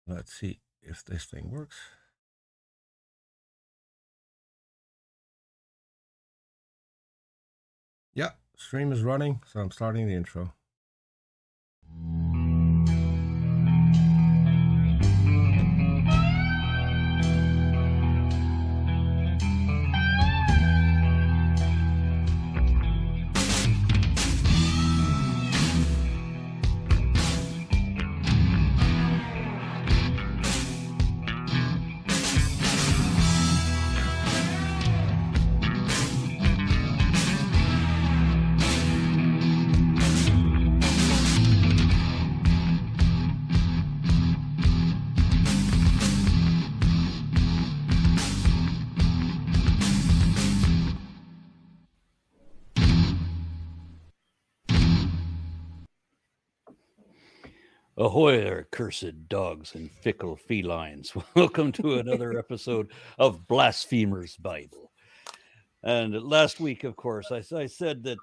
Let's see if this thing works. Yeah, stream is running, so I'm starting the intro. Ahoy there, cursed dogs and fickle felines. Welcome to another episode of Blasphemer's Bible. And last week, of course, I said that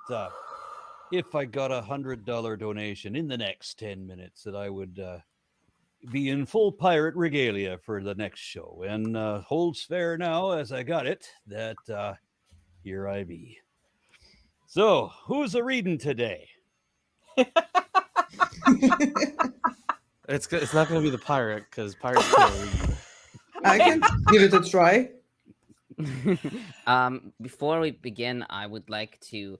if I got $100 donation in the next 10 minutes, that I would be in full pirate regalia for the next show. And holds fair now, as I got it, that here I be. So, who's a reading today? It's not going to be the pirate because pirates can't read. I can give it a try. Before we begin, I would like to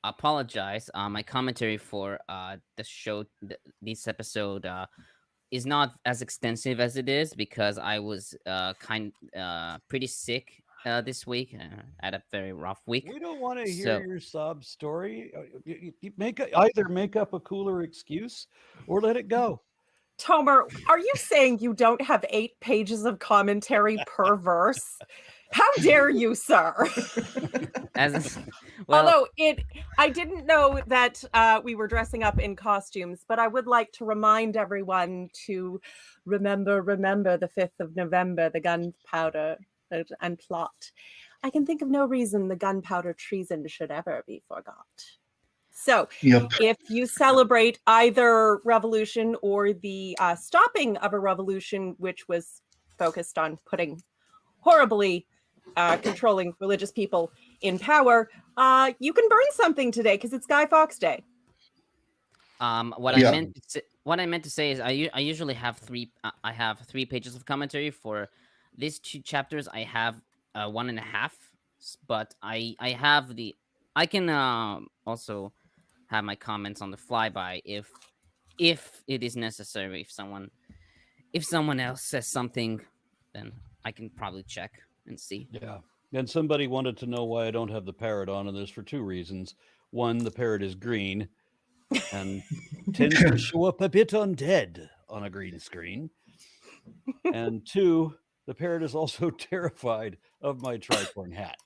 apologize. My commentary for the show, this episode, is not as extensive as it is because I was pretty sick this week. Had a very rough week. We don't want to hear your sob story. You either make up a cooler excuse or let it go. Tomer, are you saying you don't have 8 pages of commentary per verse? How dare you, sir? Although I didn't know that we were dressing up in costumes, but I would like to remind everyone to remember the 5th of November, the gunpowder and plot. I can think of no reason the gunpowder treason should ever be forgot. So if you celebrate either revolution or the stopping of a revolution, which was focused on putting horribly controlling religious people in power, you can burn something today because it's Guy Fawkes Day. What I meant to say is I usually have three pages of commentary for these 2 chapters. I have 1.5, but I can also have my comments on the flyby if it is necessary. If someone else says something, then I can probably check and see. Yeah. And somebody wanted to know why I don't have the parrot on, and there's for 2 reasons. One, the parrot is green and tends to show up a bit undead on a green screen. And 2, the parrot is also terrified of my tricorn hat.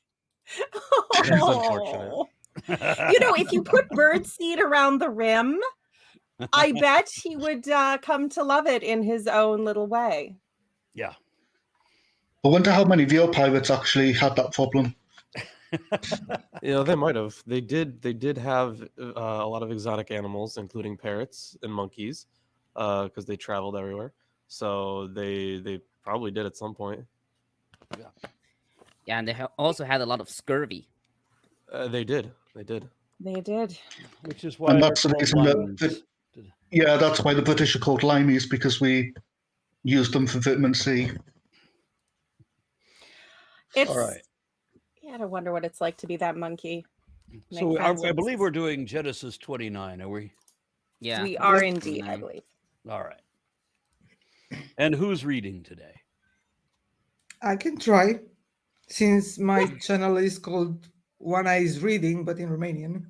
That's unfortunate. If you put birdseed around the rim, I bet he would come to love it in his own little way. Yeah. I wonder how many of your pirates actually had that problem. They might have. They did have a lot of exotic animals, including parrots and monkeys, because they traveled everywhere. So they probably did at some point. Yeah, and they also had a lot of scurvy. They did. Which is why. And that's the reason that's why the British are called limeys, because we used them for vitamin C. All right. Yeah, I wonder what it's like to be that monkey. So I believe we're doing Genesis 29, are we? Yeah. We are indeed, I believe. All right. And who's reading today? I can try, since my channel is called One Eyes Reading, but in Romanian.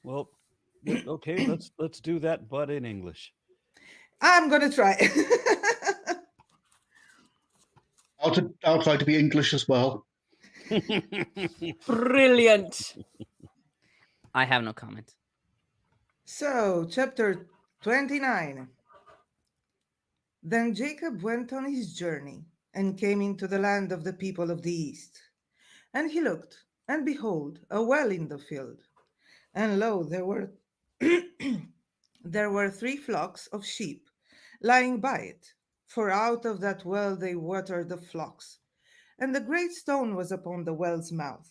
Well, okay, let's do that, but in English. I'm gonna try. I'll try to be English as well. Brilliant. I have no comment. So, chapter 29. Then Jacob went on his journey and came into the land of the people of the east. And he looked, and behold, a well in the field. And lo, there were 3 flocks of sheep lying by it, for out of that well they watered the flocks, and the great stone was upon the well's mouth.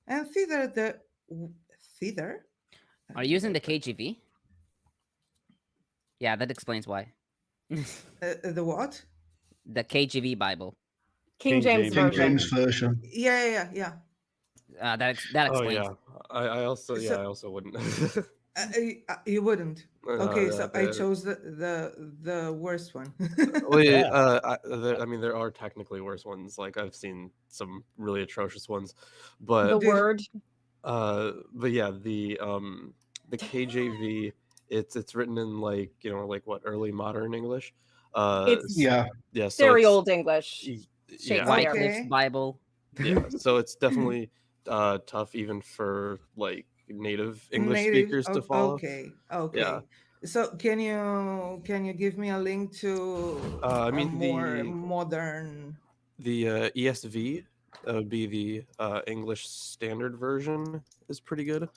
And thither? Are you using the KGV? Yeah, that explains why. The what? The KGV Bible. King James King version. James version. Yeah. That Oh explains. yeah, I also So- I also wouldn't. You wouldn't. Okay, so I yeah. chose the worst one. Wait, I mean, there are technically worse ones. Like I've seen some really atrocious ones, but The word. but yeah, the KJV, it's written in like like what, early modern English. It's Yeah. Yeah, so very it's old English. yeah, Shakespeare. Wycliffe's Okay. Bible. yeah. So it's definitely tough even for like native English Native. speakers to follow. Okay. Yeah. So can you give me a link to I a mean more modern? the ESV, that would be the English Standard Version, is pretty good.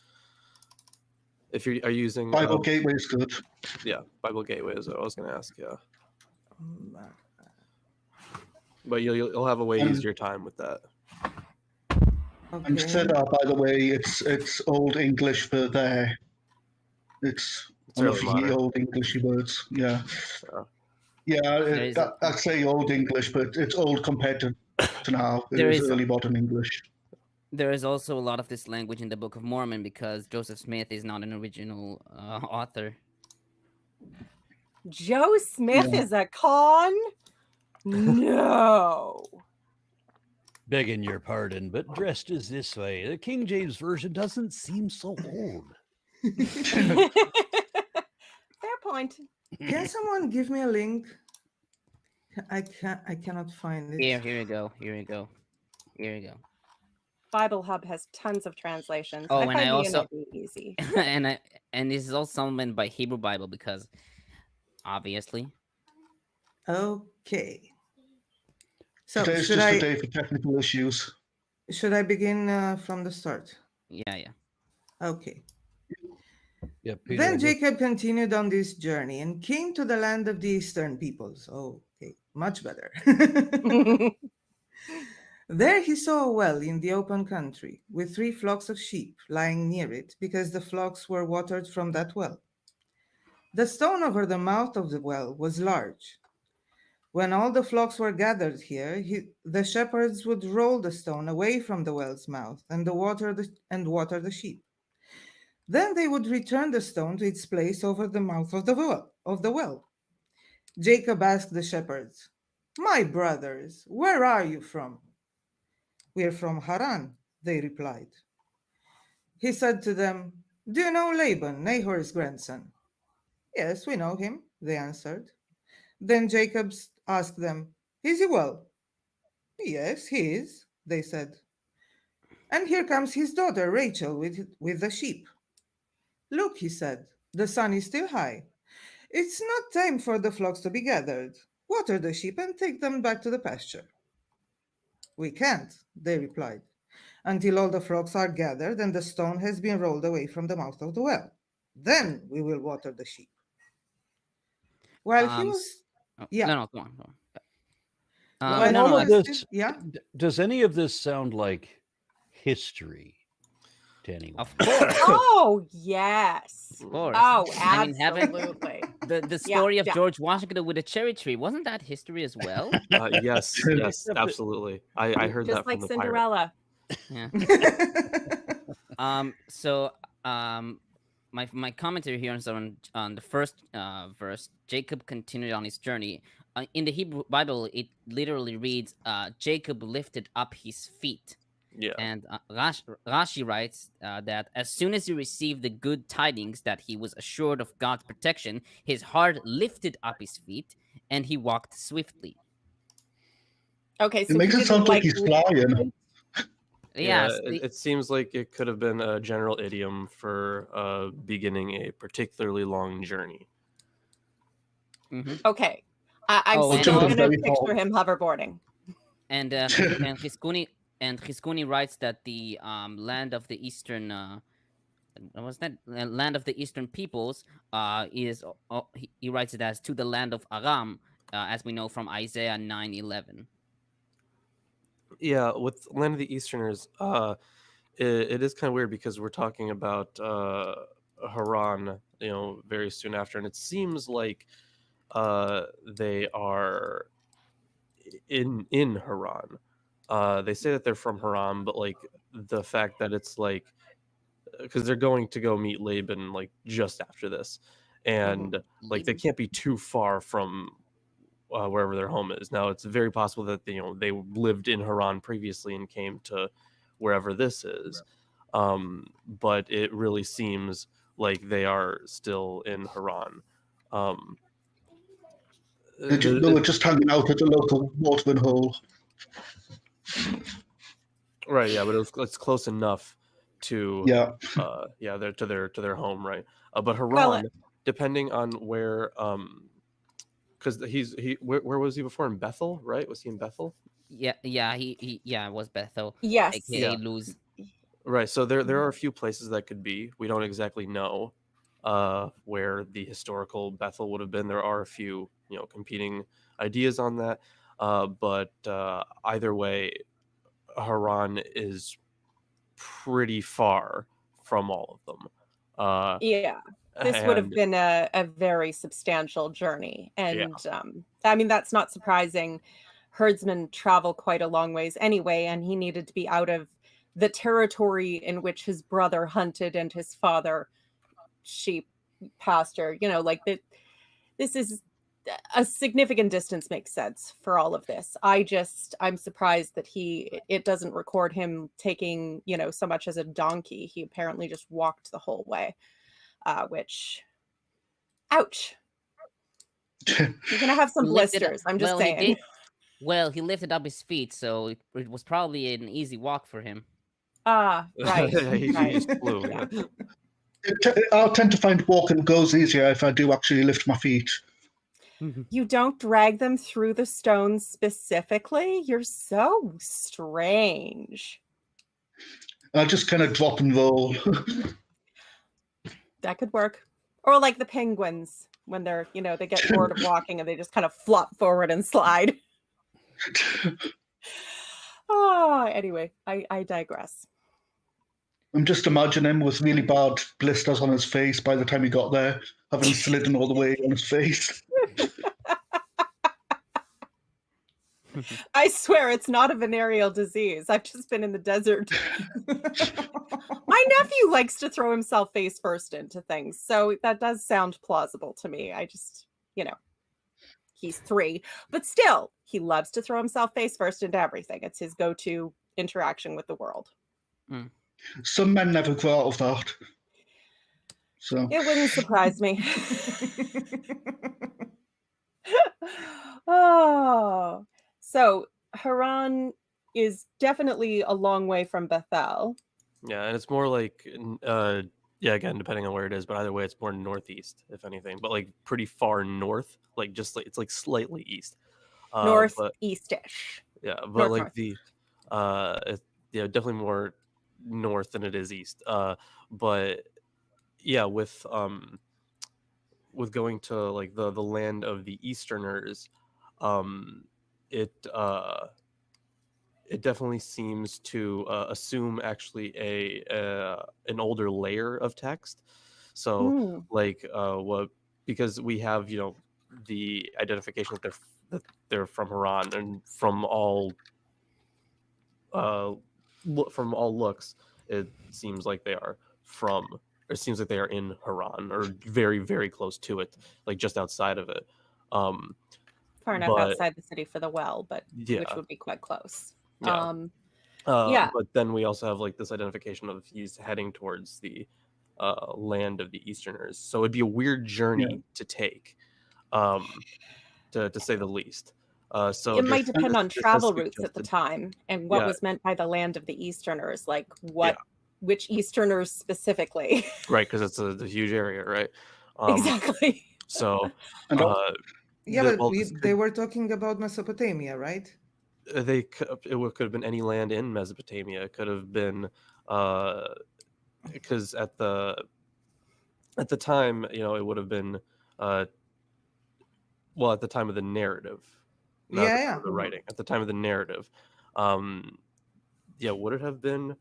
If you are using Bible Gateway is good. yeah, Bible Gateway is what I was going to ask. Yeah, um, but you'll have a way Um, easier time with that. And Okay. Cedar, by the way, it's Old English for there. It's It's one early of the modern. Old Englishy words. Yeah. Yeah. Yeah, I'd say Old English, but it's old compared to now. There It is is- early modern English. There is also a lot of this language in the Book of Mormon because Joseph Smith is not an original author. Joe Smith Yeah. is a con? No. Begging your pardon, but dressed as this way, the King James Version doesn't seem so old. Fair point. Can someone give me a link? I cannot find it. Here you go. Bible Hub has tons of translations. Oh, I and find I the also- NIV easy. and this is also meant by Hebrew Bible because obviously. Okay. So Today's should just a I day for technical issues. begin from the start? Yeah. Okay. Yeah, Then Jacob continued on this journey and came to the land of the eastern peoples. Okay, much better. There he saw a well in the open country, with 3 flocks of sheep lying near it, because the flocks were watered from that well. The stone over the mouth of the well was large. When all the flocks were gathered here, the shepherds would roll the stone away from the well's mouth and water the sheep. Then they would return the stone to its place over the mouth of the well. Jacob asked the shepherds, "My brothers, where are you from?" "We're from Haran," they replied. He said to them, "Do you know Laban, Nahor's grandson?" "Yes, we know him," they answered. Then Jacob asked them, "Is he well?" "Yes, he is," they said. "And here comes his daughter Rachel with the sheep." "Look," he said, "the sun is still high. It's not time for the flocks to be gathered. Water the sheep and take them back to the pasture." "We can't," they replied, "until all the flocks are gathered and the stone has been rolled away from the mouth of the well. Then we will water the sheep." While he was, yeah. No, come on. While No, he no. was still- yeah. Does any of this sound like history to anyone? Of course. Oh, yes. Of course. Oh, I mean, haven't- absolutely. The story of yeah. George Washington with a cherry tree, wasn't that history as well? Yes, Except that- absolutely. I heard Just that like from the pirate. Cinderella. Yeah. So my commentary here is on the first verse. Jacob continued on his journey. In the Hebrew Bible, it literally reads, "Jacob lifted up his feet." Yeah. And Rashi writes that as soon as he received the good tidings that he was assured of God's protection, his heart lifted up his feet, and he walked swiftly. Okay, so It makes he it sound didn't, like he's flying. Yes, it seems like it could have been a general idiom for beginning a particularly long journey. Okay. I'm Oh, still and- going to Very tall. picture him hoverboarding. and Chizkuni writes that the land of the eastern land of the eastern peoples is he writes it as to the land of Aram, as we know from Isaiah 9:11. Yeah, with Land of the Easterners, it is kind of weird because we're talking about Haran, very soon after, and it seems like they are in Haran. They say that they're from Haran, but like the fact that it's like because they're going to go meet Laban like just after this, and like they Laban. can't be too far from wherever their home is. Now it's very possible that they lived in Haran previously and came to wherever this is, but it really seems like they are still in Haran. They were just hanging out at a local watering hole. Right, yeah, but it's close enough to Yeah. to their home, right? But Haran, Well, depending on where because where was he before? In Bethel, right? Was he in Bethel? Yeah, it was Bethel, yes. aka Yeah. Luz. Right. So there are a few places that could be. We don't exactly know where the historical Bethel would have been. There are a few competing ideas on that, but either way, Haran is pretty far from all of them. Yeah. This would have And been a very substantial journey. And I mean, that's not surprising. Herdsmen travel quite a long ways anyway, and he needed to be out of the territory in which his brother hunted and his father sheep pasture. Like this is a significant distance makes sense for all of this. I'm surprised that it doesn't record him taking, so much as a donkey. He apparently just walked the whole way. Which, ouch. You're gonna have some blisters. I'm just saying. He lifted up his feet, so it was probably an easy walk for him. Ah, right. he right. just flew. Yeah. I'll tend to find walking goes easier if I do actually lift my feet. You don't drag them through the stones specifically? You're so strange. I just kind of drop and roll. That could work. Or like the penguins when they're, they get bored of walking and they just kind of flop forward and slide. Anyway, I digress. I'm just imagining him with really bad blisters on his face by the time he got there, having slidden all the way on his face. I swear it's not a venereal disease. I've just been in the desert. My nephew likes to throw himself face first into things, so that does sound plausible to me. I just, he's 3, but still, he loves to throw himself face first into everything. It's his go-to interaction with the world. Some men never grow out of that. So it wouldn't surprise me. Oh, so Haran is definitely a long way from Bethel. Yeah, and it's more like again, depending on where it is, but either way, it's more northeast, if anything, but like pretty far north, like just like it's like slightly east, northeast-ish. Yeah, but North, like north. definitely more north than it is east. But yeah, with going to like the land of the Easterners, it definitely seems to assume actually an older layer of text. So because we have the identification that they're from Haran, and from all looks, it seems like they are in Haran, or very, very close to it, like just outside of it. Far enough outside the city for the well, but which would be quite close. But then we also have like this identification of he's heading towards the land of the Easterners, so it'd be a weird journey to take, to say the least. So it might depend on travel routes at the time and what was meant by the land of the Easterners, like which Easterners specifically. Right, because it's a huge area, right? Exactly. So they were talking about Mesopotamia, right? It could have been any land in Mesopotamia. It could have been because at the time, it would have been well, at the time of the narrative, not Yeah, at the time yeah. of the writing. At the time of the narrative, would it have been?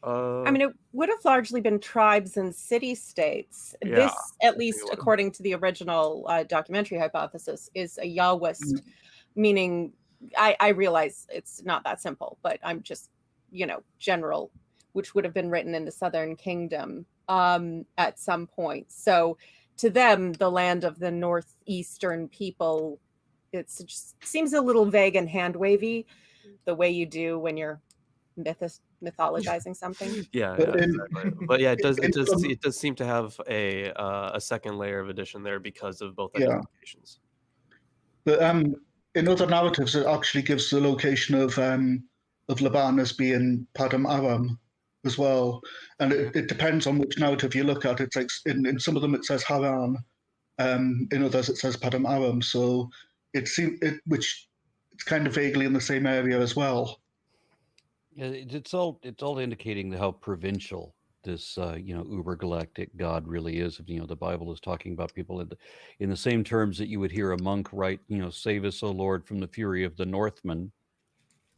I mean, it would have largely been tribes and city-states. Yeah, This, I at think it least would have. according to the original documentary hypothesis, is a Yahwist, meaning I realize it's not that simple, but I'm just, general, which would have been written in the Southern Kingdom at some point. So to them, the land of the northeastern people, it just seems a little vague and hand-wavy, the way you do when you're mythologizing something. Yeah, But exactly. But yeah, it does in it does seem to have a second layer of addition there because of both Yeah. identifications. But in other narratives, it actually gives the location of Laban as being Padam Aram as well, and it depends on which narrative you look at. It's like in some of them it says Haran, in others it says Padam Aram. So which it's kind of vaguely in the same area as well. Yeah, it's all indicating how provincial this uber galactic God really is. The Bible is talking about people in the same terms that you would hear a monk write, "Save us, O Lord, from the fury of the Northmen,"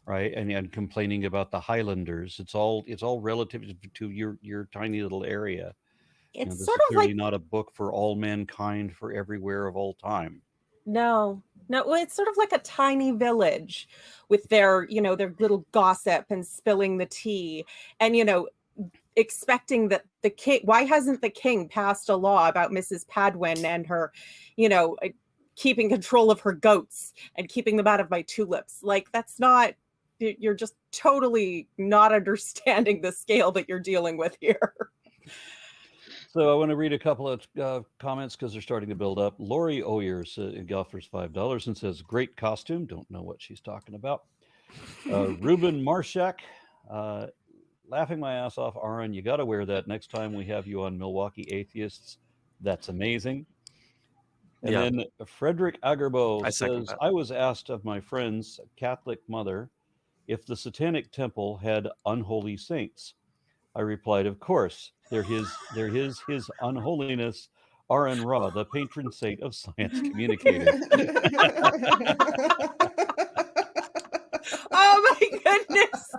right? And complaining about the Highlanders. It's all relative to your tiny little area. It's This sort is of clearly like not a book for all mankind, for everywhere of all time. no, well, it's sort of like a tiny village with their little gossip and spilling the tea, and expecting that the king. Why hasn't the king passed a law about Mrs. Padwin and her, keeping control of her goats and keeping them out of my tulips? Like, that's not. You're just totally not understanding the scale that you're dealing with here. So I want to read a couple of comments because they're starting to build up. Lori Oyers offers $5 and says, "Great costume." Don't know what she's talking about. Ruben Marshak, laughing my ass off. Aaron, you got to wear that next time we have you on Milwaukee Atheists. That's amazing. And then Frederick Agerbo says, "I was asked of my friend's Catholic mother if the Satanic Temple had unholy saints. I replied, of course, they're his unholiness, Aaron Ra, the patron saint of science communicators." Oh my goodness.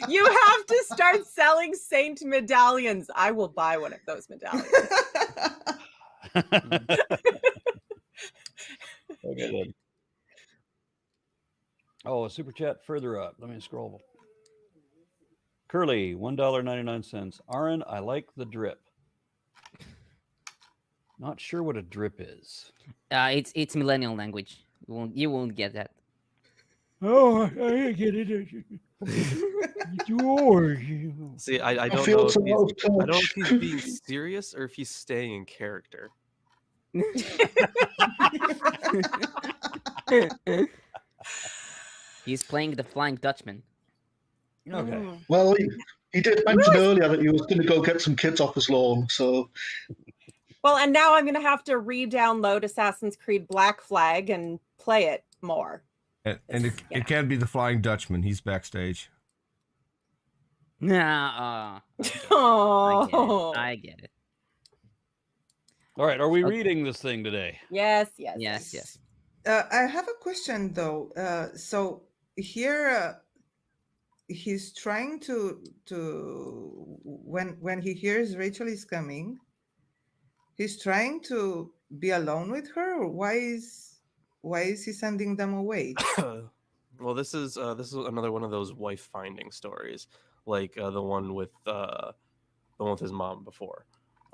You have to start selling saint medallions. I will buy one of those medallions. Okay, then. Oh, a super chat further up. Let me scroll. Curly, $1.99. Aaron, I like the drip. Not sure what a drip is. It's millennial language. You won't get that. Oh, I get it. See, I don't feel know it's a lot of I don't know if touch. he's being serious or if he's staying in character. He's playing the Flying Dutchman. Okay. Well, he did mention earlier that he was going to go get some kids off his lawn. So, Well, and now I'm going to have to re-download Assassin's Creed Black Flag and play it more. And it can't be the Flying Dutchman. He's backstage. Nah. Oh, I get it. All right. Are we reading this thing today? yes. I have a question though. So here, he's trying to when he hears Rachel is coming, he's trying to be alone with her. Or why is he sending them away? Well, this is another one of those wife finding stories, like the one with his mom before.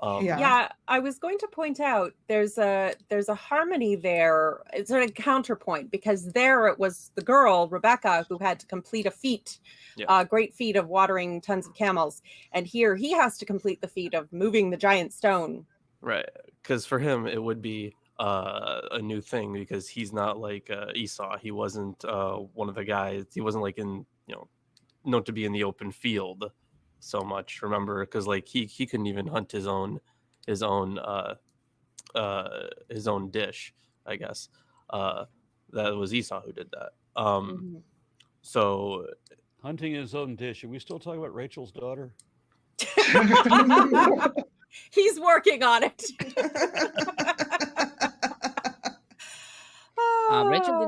Yeah, I was going to point out there's a harmony there. It's sort of counterpoint, because there it was the girl Rebecca who had to complete a feat, great feat of watering tons of camels, and here he has to complete the feat of moving the giant stone. Right, because for him it would be a new thing, because he's not like Esau. He wasn't one of the guys. He wasn't like in known to be in the open field so much. Remember, because like he couldn't even hunt his own dish. I guess that was Esau who did that. So hunting his own dish. Are we still talking about Rachel's daughter? He's working on it.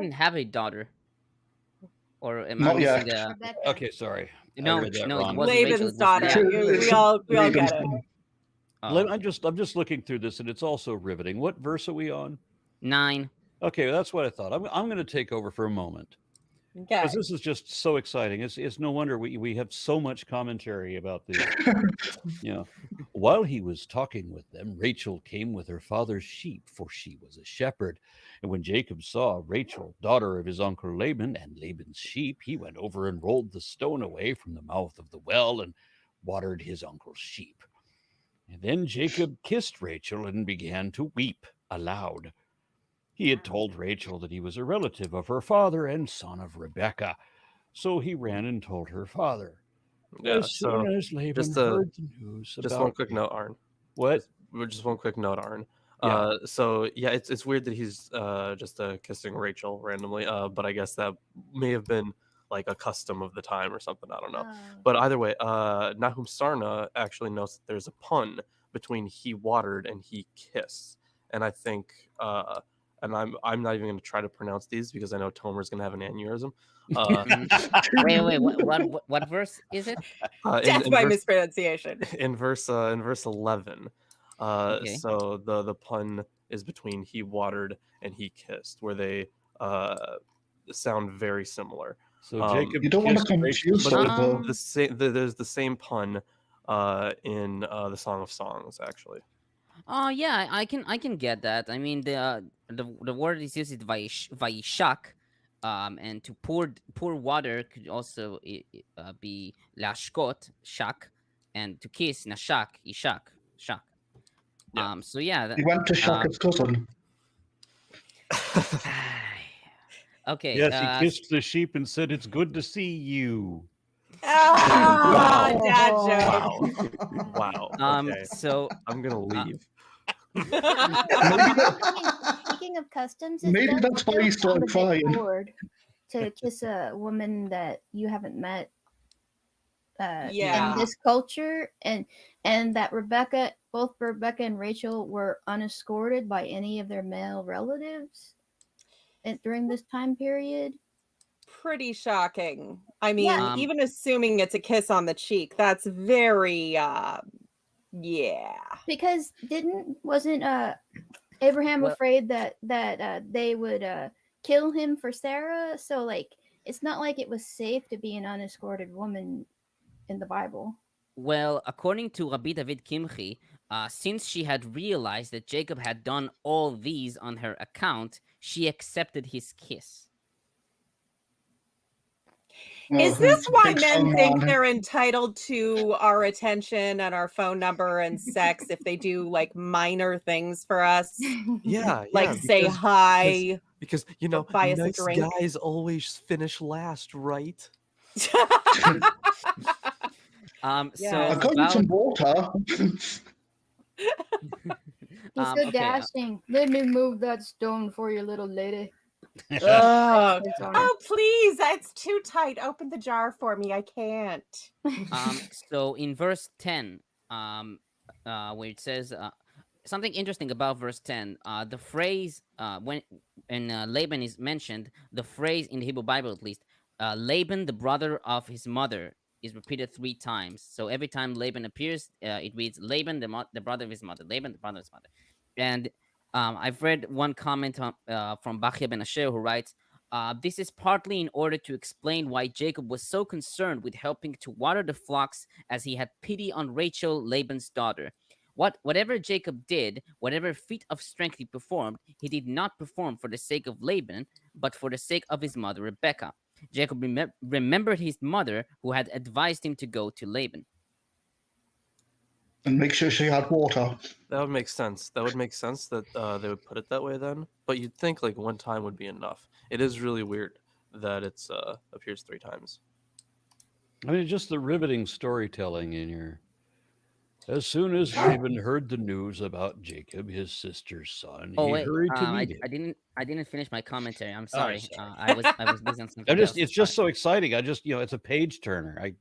didn't have a daughter. Or am I Not missing yet. the? Rebecca. Okay, sorry. I No, read that no, wrong. it wasn't Rachel. Laban's It was daughter. Leah. We all get Laban's it. son. Oh, I'm just looking through this, and it's also riveting. What verse are we on? 9. Okay, that's what I thought. I'm going to take over for a moment Okay. because this is just so exciting. It's no wonder we have so much commentary about this. While he was talking with them, Rachel came with her father's sheep, for she was a shepherd. And when Jacob saw Rachel, daughter of his uncle Laban, and Laban's sheep, he went over and rolled the stone away from the mouth of the well and watered his uncle's sheep. And then Jacob kissed Rachel and began to weep aloud. He had told Rachel that he was a relative of her father and son of Rebekah. So he ran and told her father. Yeah. As soon So as Laban just heard the news just about one quick note, Arn. what? Just one quick note, Arn. Yeah. So yeah, it's weird that he's just kissing Rachel randomly. But I guess that may have been like a custom of the time or something. I don't know. But either way, Nahum Sarna actually notes that there's a pun between he watered and he kissed, and I think and I'm not even going to try to pronounce these because I know Tomer's going to have an aneurysm. Wait, what verse is it? Death by mispronunciation. In verse 11. Okay. So the pun is between he watered and he kissed, where they sound very similar. So Jacob You don't want to kissed Rachel. confuse But it, though. there's the same pun in the Song of Songs, actually. Oh yeah, I can get that. I mean the word is used vaishak, and to pour water could also be lashkot shak, and to kiss nashak ishak shak. Yeah. So yeah. He went to shock his cousin. Okay. Yes, he kissed the sheep and said, "It's good to see you." Ah, dad Wow. joke. Wow. Okay. So I'm gonna leave. Speaking of customs, it Maybe does that's why still he started sound a bit crying. forward to kiss a woman that you haven't met Yeah. in this culture, and that both Rebecca and Rachel were unescorted by any of their male relatives during this time period. Pretty shocking. I mean, Yeah. even assuming it's a kiss on the cheek, that's very yeah. Because wasn't Abraham Well- afraid that they would kill him for Sarah? So like, it's not like it was safe to be an unescorted woman in the Bible. Well, according to Rabbi David Kimchi, since she had realized that Jacob had done all these on her account, she accepted his kiss. Is this why Big men strong think man. they're entitled to our attention and our phone number and sex if they do like minor things for us? Yeah. Like say hi. Because buy us a nice drink. guys always finish last, right? So Yeah. I've got you some water. He's so okay, dashing. Let me move that stone for you, little lady. Oh, It's on her. oh, please. It's too tight. Open the jar for me. I can't. So in verse 10, where it says something interesting about verse 10, the phrase when Laban is mentioned, the phrase in the Hebrew Bible at least, Laban, the brother of his mother, is repeated 3 times. So every time Laban appears, it reads Laban, the brother of his mother, Laban, the brother of his mother. And I've read one comment from Bachia Ben Asher who writes, this is partly in order to explain why Jacob was so concerned with helping to water the flocks, as he had pity on Rachel, Laban's daughter. Whatever Jacob did, whatever feat of strength he performed, he did not perform for the sake of Laban, but for the sake of his mother Rebekah. Jacob remembered his mother, who had advised him to go to Laban. And make sure she had water. That would make sense. That would make sense that they would put it that way then. But you'd think like one time would be enough. It is really weird that it's appears 3 times. I mean, just the riveting storytelling in here. As soon as Laban heard the news about Jacob, his sister's son, Oh he wait, hurried to meet him. I didn't finish my commentary. I'm sorry. sorry. I was busy on something else. It's just so exciting. It's a page turner.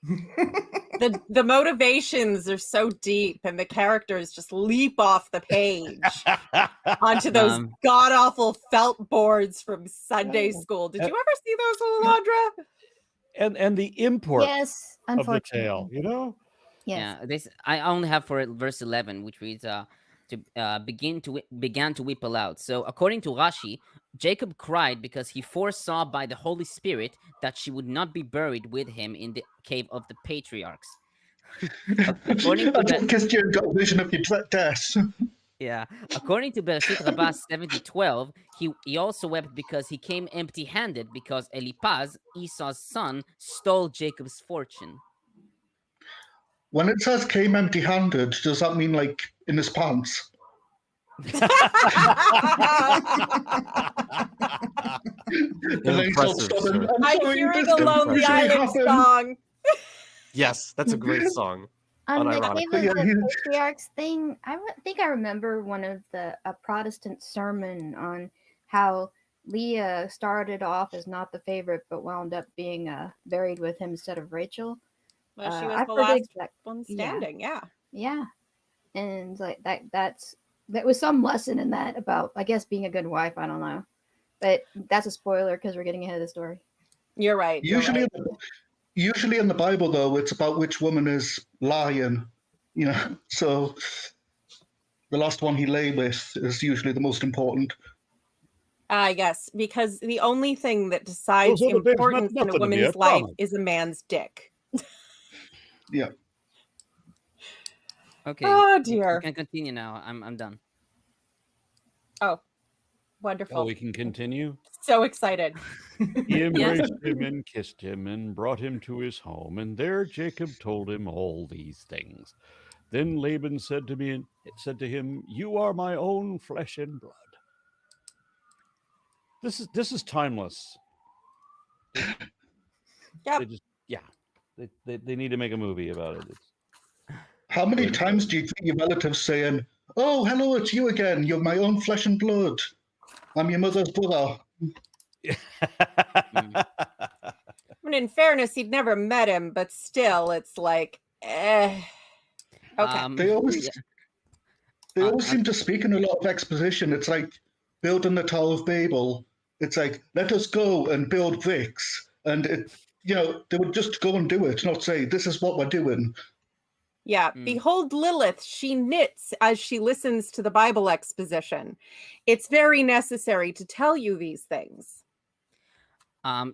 The motivations are so deep, and the characters just leap off the page onto those god awful felt boards from Sunday school. Did you ever see those, Alondra? And the import Yes, of the unfortunately. tale, you know? Yes. Yeah, this I only have for verse 11, which reads, began to weep aloud. So according to Rashi, Jacob cried because he foresaw by the Holy Spirit that she would not be buried with him in the cave of the patriarchs. According to That's because you got a vision of your death. Yeah, according to Bereshit Rabbah 70:12, he also wept because he came empty-handed because Eliphaz, Esau's son, stole Jacob's fortune. When it says came empty-handed, does that mean like in his pants? Impressive, sir. I'm hearing a Lonely Island song. Yes, that's a great song. On the Unironically. Cave of the Patriarchs thing, think I remember one of a Protestant sermon on how Leah started off as not the favorite, but wound up being buried with him instead of Rachel. Well, she was I the forget last one standing. Yeah. Yeah, and like that was some lesson in that about, I guess, being a good wife. I don't know, but that's a spoiler because we're getting ahead of the story. You're right. Usually in the Bible, though, it's about which woman is lying. You know, so the last one he lay with is usually the most important. Yes, because the only thing that decides Those other things meant importance in a nothing to me, woman's I life promise. is a man's dick. Yeah. Okay. Oh dear. You can continue now. I'm done. Oh, wonderful. Oh, we can continue? So excited. He embraced him and kissed him and brought him to his home, and there Jacob told him all these things. Then Laban said to him, "You are my own flesh and blood." This is timeless. Yep. They just they need to make a movie about it. How many times do you think your relatives saying, "Oh, hello, it's you again. You're my own flesh and blood. I'm your mother's brother." I mean, in fairness, he'd never met him, but still, it's like, Okay. They always seem to speak in a lot of exposition. It's like building the Tower of Babel. It's like, let us go and build bricks, and they would just go and do it, not say, "This is what we're doing." Yeah. Behold Lilith, she knits as she listens to the Bible exposition. It's very necessary to tell you these things.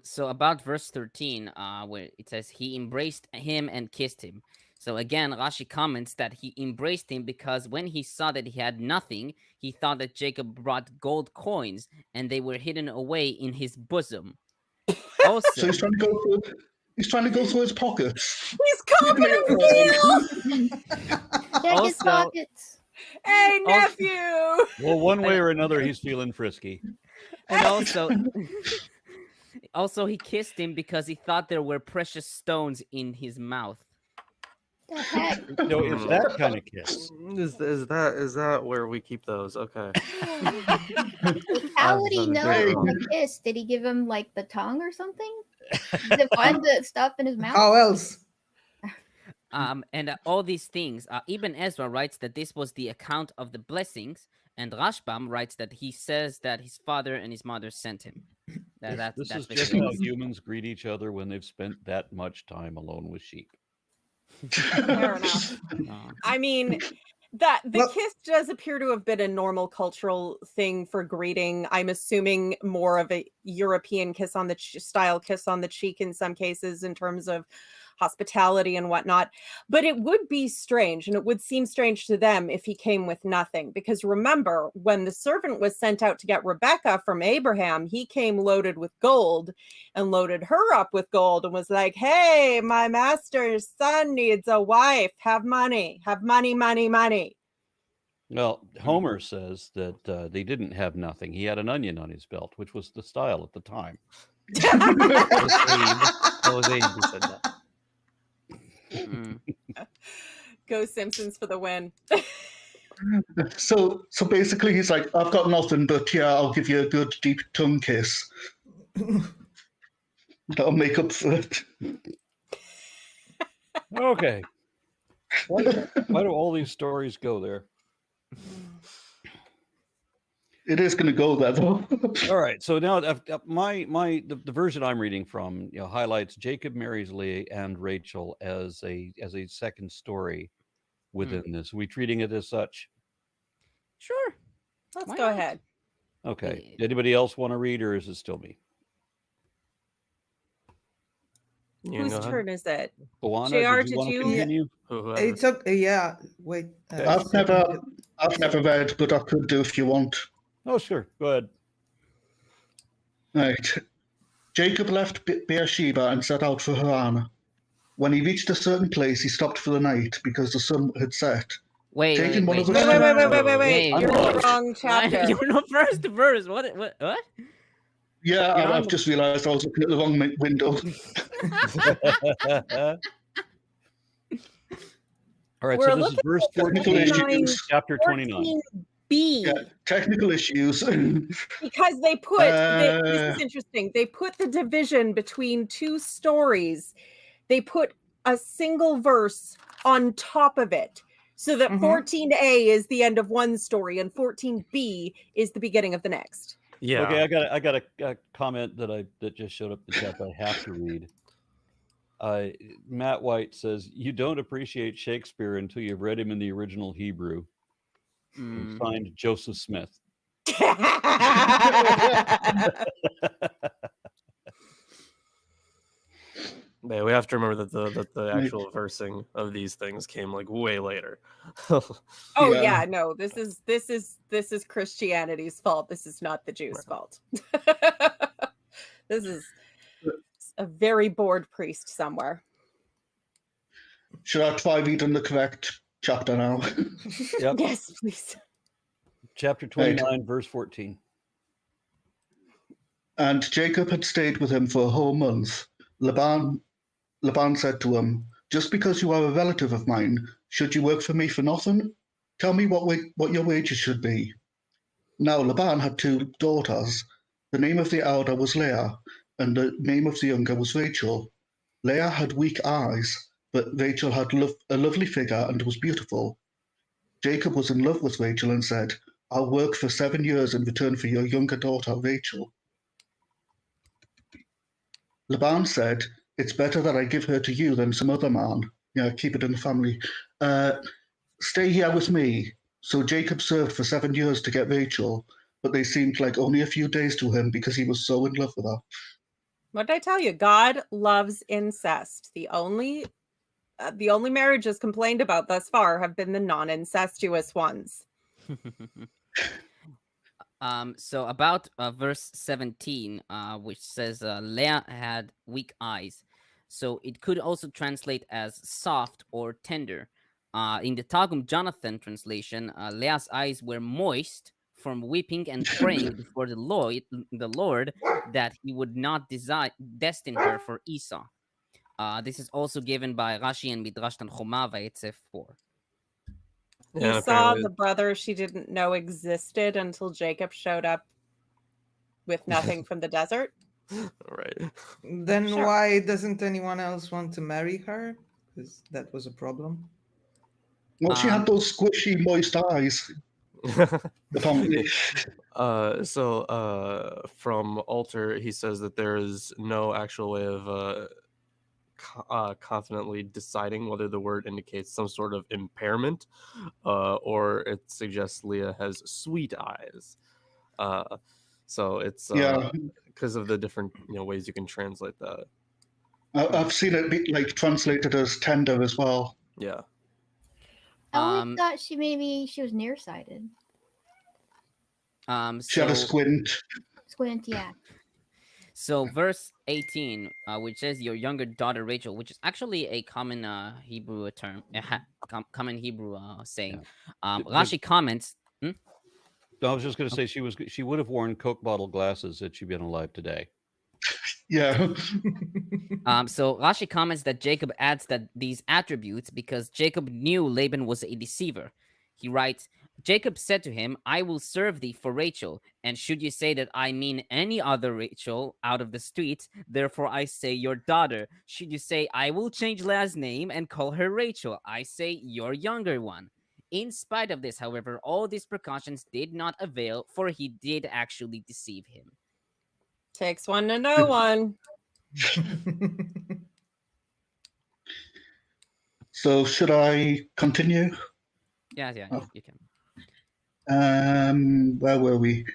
So about verse 13, where it says he embraced him and kissed him. So again, Rashi comments that he embraced him because when he saw that he had nothing, he thought that Jacob brought gold coins and they were hidden away in his bosom. Also, So he's trying to go through his pockets. He's copping a feel. Check his pockets. Hey, nephew. Well, one way or another, he's feeling frisky. And also he kissed him because he thought there were precious stones in his mouth. The heck? No, it's that kind of kiss. Is that where we keep those? Okay. How would he know the kiss? Did he give him like the tongue or something? Did he find the stuff in his mouth? How else? And all these things, Ibn Ezra writes that this was the account of the blessings, and Rashbam writes that he says that his father and his mother sent him. This is just how humans greet each other when they've spent that much time alone with sheep. Fair enough. I mean, kiss does appear to have been a normal cultural thing for greeting. I'm assuming more of a European kiss on the style kiss on the cheek in some cases in terms of hospitality and whatnot. But it would be strange, and it would seem strange to them if he came with nothing. Because remember, when the servant was sent out to get Rebecca from Abraham, he came loaded with gold and loaded her up with gold and was like, "Hey, my master's son needs a wife. Have money, money." Well, Homer says that they didn't have nothing. He had an onion on his belt, which was the style at the time. That was Abe who said that. Go Simpsons for the win. So basically he's like, "I've got nothing, but yeah, I'll give you a good deep tongue kiss. That'll make up for it." Okay. Why do all these stories go there? It is going to go there, though. All right. So now the version I'm reading from highlights Jacob marries Leah and Rachel as a second story within this. Are we treating it as such? Sure. Let's Why go not? ahead. Okay. Anybody else want to read, or is it still me? You can Whose go ahead. turn is it? Luana, JR, did you did want to you- continue? Whoever. It's okay. Yeah. Wait. I've never read, but I could do if you want. Oh, sure. Go ahead. Right. Jacob left Beersheba and set out for Haran. When he reached a certain place, he stopped for the night because the sun had set. Wait. Taking one of the Wait. I'm You're in the lost. wrong chapter. You're the first verse. What? Yeah, You're on I've the- just realised I was looking at the wrong window. All right. We're So this is looking verse at 14, 29, chapter 29. 14B. Yeah, technical issues. Because they put this is interesting. They put the division between two stories. They put a single verse on top of it, so that 14A is the end of one story and 14B is the beginning of the next. Yeah. Okay, I got a comment that just showed up in the chat that I have to read. Matt White says, "You don't appreciate Shakespeare until you've read him in the original Hebrew." And signed Joseph Smith. Yeah, we have to remember that the actual versing of these things came like way later. Oh yeah, no, this is Christianity's fault. This is not the Jews' fault. This is a very bored priest somewhere. Should I try reading the correct chapter now? Yep. Yes, please. Chapter 29, verse 14. And Jacob had stayed with him for a whole month. Laban said to him, "Just because you are a relative of mine, should you work for me for nothing? Tell me what your wages should be." Now Laban had two daughters. The name of the elder was Leah, and the name of the younger was Rachel. Leah had weak eyes, but Rachel had a lovely figure and was beautiful. Jacob was in love with Rachel and said, "I'll work for 7 years in return for your younger daughter, Rachel." Laban said, "It's better that I give her to you than some other man. Yeah, keep it in the family. Stay here with me." So Jacob served for 7 years to get Rachel, but they seemed like only a few days to him because he was so in love with her. What did I tell you? God loves incest. The only marriages complained about thus far have been the non-incestuous ones. So about verse 17, which says Leah had weak eyes. So it could also translate as soft or tender. In the Targum Jonathan translation, Leah's eyes were moist from weeping and praying before the Lord that he would not destine her for Esau. This is also given by Rashi and Midrash Tanchuma Vayetzef 4. Yeah, Esau, the brother she didn't know existed until Jacob showed up with nothing from the desert. Right. Then Sure. why doesn't anyone else want to marry her? Because that was a problem. Well, she had those squishy, moist eyes. Apparently. From Alter, he says that there is no actual way of confidently deciding whether the word indicates some sort of impairment, or it suggests Leah has sweet eyes. So it's because of the different ways you can translate that. I've seen it be translated as tender as well. Yeah. I always thought she was nearsighted. She had a squint. Squint, yeah. So verse 18, which says your younger daughter Rachel, which is actually a common Hebrew term, common Hebrew saying. Rashi comments. I was just going to say she would have worn Coke bottle glasses had she been alive today. Yeah. So Rashi comments that Jacob adds that these attributes because Jacob knew Laban was a deceiver. He writes, Jacob said to him, I will serve thee for Rachel. And should you say that I mean any other Rachel out of the street, therefore I say your daughter. Should you say, I will change Leah's name and call her Rachel, I say your younger one. In spite of this, however, all these precautions did not avail, for he did actually deceive him. Takes one to know one. So should I continue? Yeah, you can. Where were we?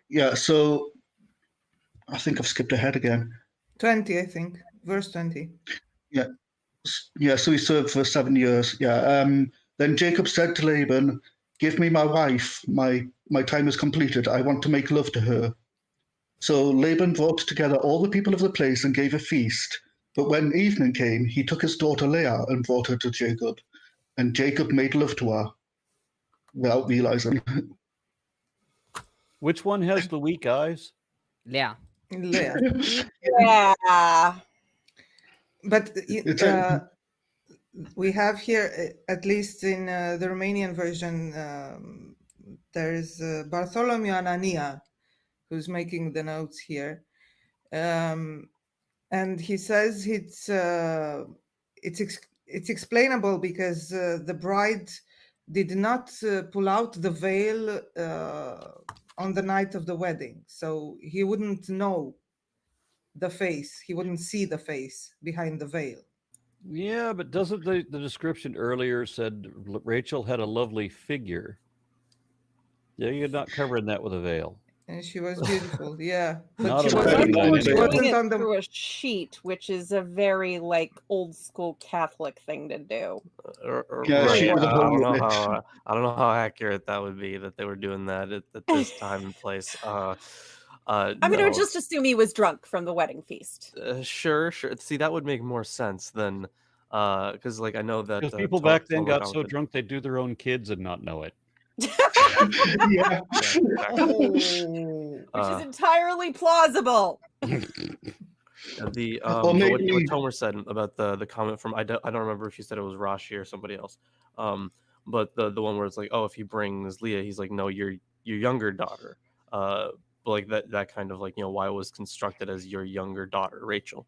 Yeah, so I think I've skipped ahead again. 20, I think. Verse 20. Yeah, so he served for 7 years. Yeah. Then Jacob said to Laban, give me my wife. My time is completed. I want to make love to her. So Laban brought together all the people of the place and gave a feast. But when evening came, he took his daughter Leah and brought her to Jacob. And Jacob made love to her without realizing. Which one has the weak eyes? Yeah. Leah. Yeah. But we have here, at least in the Romanian version, there is Bartholomew Anania, who's making the notes here. And he says it's explainable because the bride did not pull out the veil on the night of the wedding. So he wouldn't know the face. He wouldn't see the face behind the veil. Yeah, but doesn't the description earlier said Rachel had a lovely figure? Yeah, you're not covering that with a veil. And she was beautiful, yeah. But Not she a wasn't, wedding she veil. Doing wasn't it on the... through a sheet, which is a very old school Catholic thing to do. Yeah, Right. she I was a don't know whole how I don't know how accurate that would be that they were doing that at this time and place. I mean, I would no. just assume he was drunk from the wedding feast. Sure. See, that would make more sense than because I know that Because people back then got so drunk they'd do their own kids and not know it. Yeah. Exactly. Which is entirely plausible. The Or but what maybe- Tomer said about the comment from I don't remember if she said it was Rashi or somebody else. But the one where it's like, oh, if he brings Leah, he's like, no, your younger daughter. But like that kind of why it was constructed as your younger daughter, Rachel.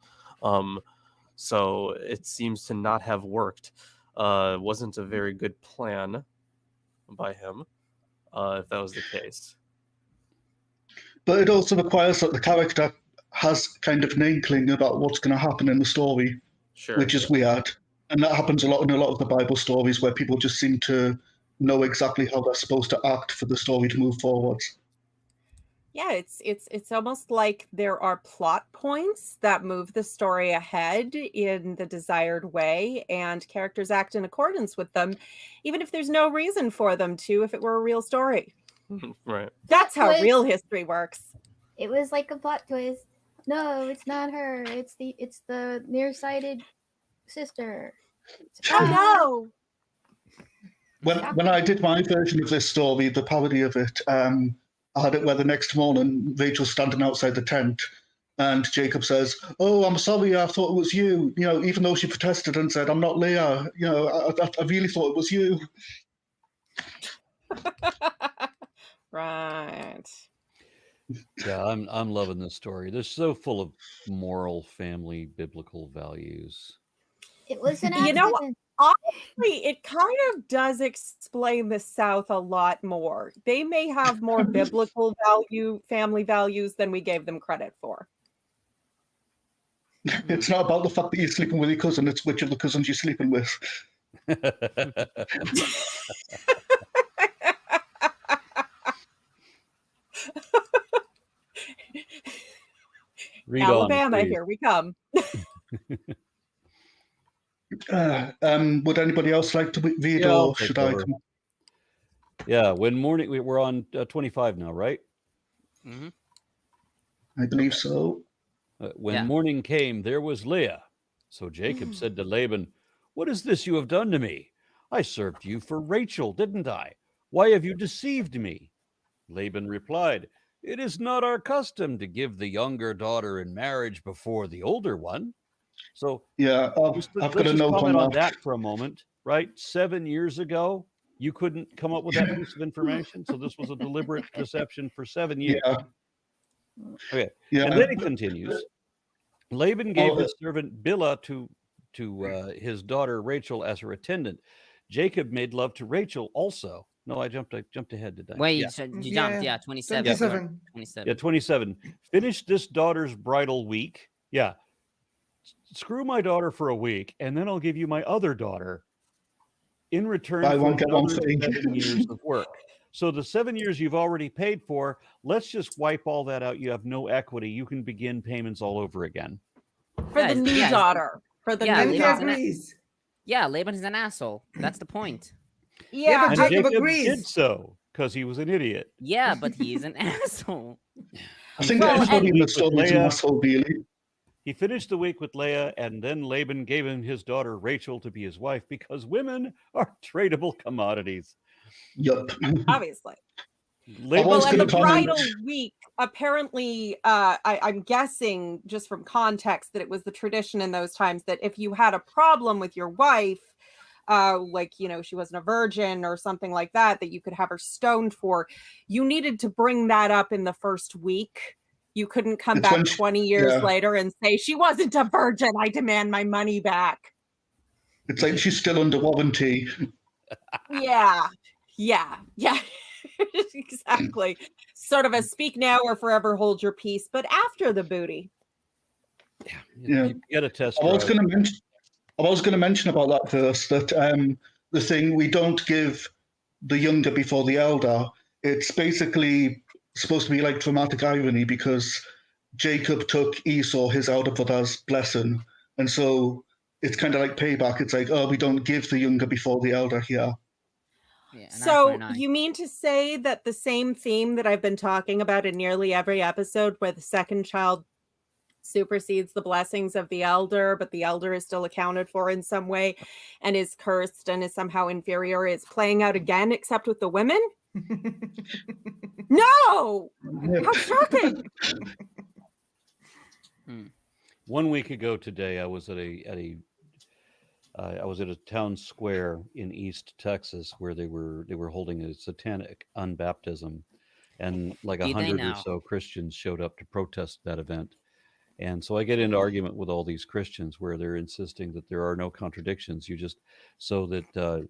So it seems to not have worked. Wasn't a very good plan by him, if that was the case. But it also requires that the character has kind of an inkling about what's going to happen in the story, Sure. which is weird. And that happens a lot in a lot of the Bible stories where people just seem to know exactly how they're supposed to act for the story to move forwards. Yeah, it's almost like there are plot points that move the story ahead in the desired way, and characters act in accordance with them, even if there's no reason for them to, if it were a real story. Right. That's how But- real history works. It was like a plot twist. No, it's not her. It's the nearsighted sister. Oh no! When I did my version of this story, the parody of it, I had it where the next morning Rachel's standing outside the tent and Jacob says, "Oh, I'm sorry, I thought it was you." You know, even though she protested and said, "I'm not Leah." You know, I really thought it was you. Right. Yeah, I'm loving this story. They're so full of moral, family, biblical values. It was an You know, accident. honestly, it kind of does explain the South a lot more. They may have more biblical family values than we gave them credit for. It's not about the fact that you're sleeping with your cousin; it's which of the cousins you're sleeping with. Read Alabama, on, please. here we come. Would anybody else like to read, Yeah, I'll or take should I? over. Yeah, when morning we're on 25 now, right? Mm-hmm. I believe so. When Yeah. morning came, there was Leah. So Jacob said to Laban, "What is this you have done to me? I served you for Rachel, didn't I? Why have you deceived me?" Laban replied, "It is not our custom to give the younger daughter in marriage before the older one." So Yeah, let's I've got a just note comment on on that. that for a moment, right? 7 years ago, You couldn't come up with that piece of information, so this was a deliberate deception for 7 years. Yeah. Okay, Yeah. and then it continues. Laban gave Oh, his servant Bilhah to his daughter Rachel as her attendant. Jacob made love to Rachel also. No, I jumped ahead, did I? Wait, Yeah. you jumped. Yeah, 27. 27. 27. Yeah, 27. Finish this daughter's bridal week. Yeah. Screw my daughter for a week, and then I'll give you my other daughter in return Buy for one, get one another free. 7 years of work. So the 7 years you've already paid for, let's just wipe all that out. You have no equity. You can begin payments all over again. For the new daughter. For the Yeah, new And he daughter. agrees. Yeah, Laban is an asshole. That's the point. Yeah. but And Jacob Jacob agrees. did so because he was an idiot. Yeah, but he's an asshole. I think Well, everybody in the with story is an Leah- asshole, really. He finished the week with Leah, and then Laban gave him his daughter Rachel to be his wife because women are tradable commodities. Yup. Obviously. Laban was Well, and the gonna comment- bridal week, apparently, I'm guessing just from context that it was the tradition in those times that if you had a problem with your wife, like, you know, she wasn't a virgin or something like that, that you could have her stoned for, you needed to bring that up in the first week. You couldn't come It's back when 20 years yeah. later and say, she wasn't a virgin. I demand my money back. It's like she's still under warranty. Yeah. Exactly. Sort of a speak now or forever hold your peace, but after the booty. Yeah. You get a test I was drive. going to mention about that verse that the thing we don't give the younger before the elder. It's basically supposed to be like dramatic irony because Jacob took Esau, his elder brother's blessing, and so it's kind of like payback. It's like, oh, we don't give the younger before the elder here. Yeah, So you mean to say that the same theme that I've been talking about in nearly every episode, where the second child supersedes the blessings of the elder, but the elder is still accounted for in some way and is cursed and is somehow inferior, is playing out again, except with the women? No! How shocking! 1 week ago today, I was at a town square in East Texas where they were holding a satanic unbaptism, and like 100 or so Christians showed up to protest that event. And so I get into argument with all these Christians where they're insisting that there are no contradictions. You just so that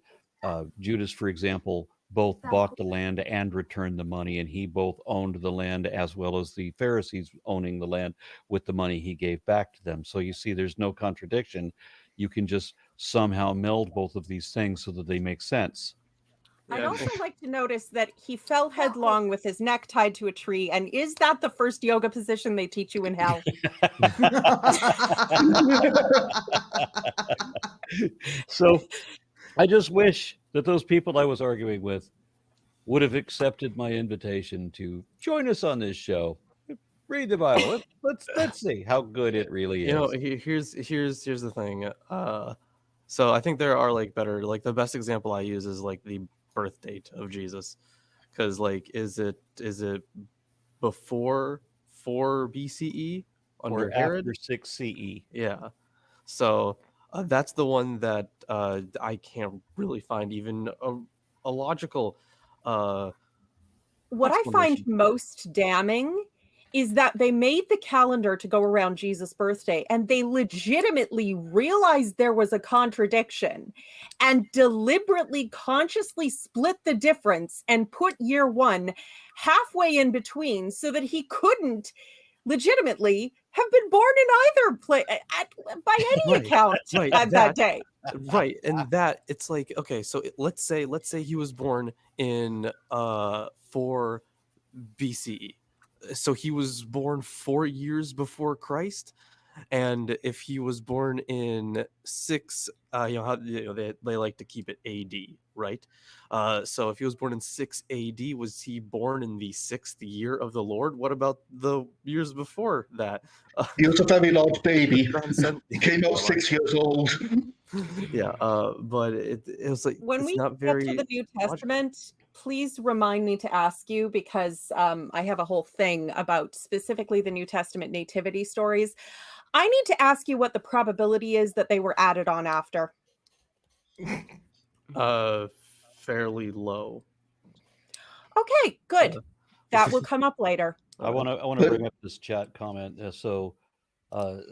Judas, for example, both bought the land and returned the money, and he both owned the land as well as the Pharisees owning the land with the money he gave back to them. So you see, there's no contradiction. You can just somehow meld both of these things so that they make sense. I'd also like to notice that he fell headlong with his neck tied to a tree. And is that the first yoga position they teach you in hell? So I just wish that those people I was arguing with would have accepted my invitation to join us on this show. Read the Bible. Let's see how good it really is. You know, here's the thing. So I think there are like better, like the best example I use is like the birth date of Jesus, because like is it before 4 BCE under or Herod? after 6 CE? Yeah. So that's the one that I can't really find even a logical. What I find most damning is that they made the calendar to go around Jesus' birthday, and they legitimately realized there was a contradiction and deliberately, consciously split the difference and put year one halfway in between so that he couldn't legitimately have been born in either place by any account at that day. Right. And that it's like, okay, so let's say he was born in 4 BCE. So he was born 4 years before Christ. And if he was born in 6, they like to keep it AD, right? So if he was born in 6 AD, was he born in the 6th year of the Lord? What about the years before that? He was a very large baby. He came out 6 years old. Yeah, but it was like when it's we not get very to the New Testament, please remind me to ask you, because I have a whole thing about specifically the New Testament nativity stories. I need to ask you what the probability is that they were added on after. fairly low. Okay, good. Uh, That will come up later. I want to But- bring up this chat comment.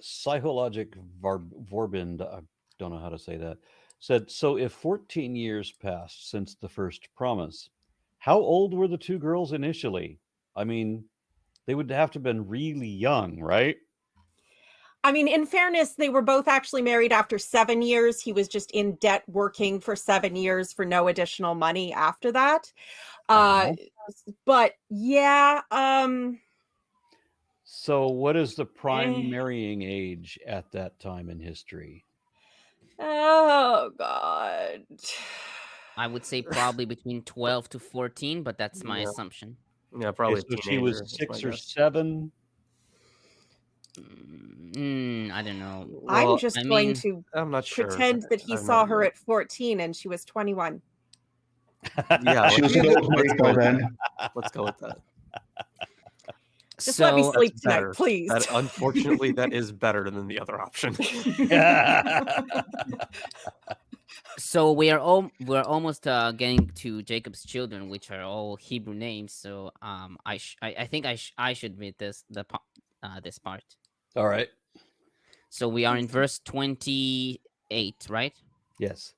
Psychologic Vorbind, I don't know how to say that, said, so if 14 years passed since the first promise, how old were the two girls initially? I mean, they would have to have been really young, right? I mean, in fairness, they were both actually married after 7 years. He was just in debt working for 7 years for no additional money after that. But yeah, So what is the prime marrying age at that time in history? oh God. I would say probably between 12 to 14, but that's my Yeah. assumption. Yeah, probably Okay, so a she teenager. was is my 6 or guess. 7. I don't know. Well, I'm just I going mean- to I'm not sure. pretend that he I'm saw not her really- at 14 and she was 21. Yeah, She was an old maid by then. Let's go with that. Just let me So sleep That's tonight, better. please. That, unfortunately, that is better than the other option. so we're almost getting to Jacob's children, which are all Hebrew names. So I think I should read this part. All right. So we are in verse 28, right? Yes.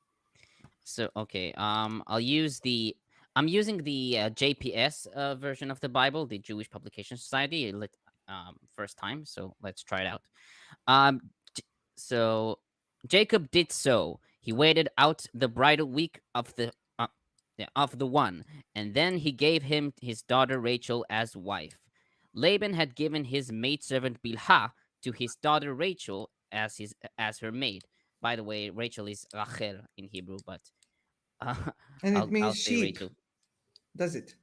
So okay, I'm using the JPS version of the Bible, the Jewish Publication Society, first time. So let's try it out. So Jacob did so. He waited out the bridal week of the one, and then he gave him his daughter Rachel as wife. Laban had given his maidservant Bilhah to his daughter Rachel as her maid. By the way, Rachel is Rachel in Hebrew, but And it I'll means say sheep. Rachel. Does it?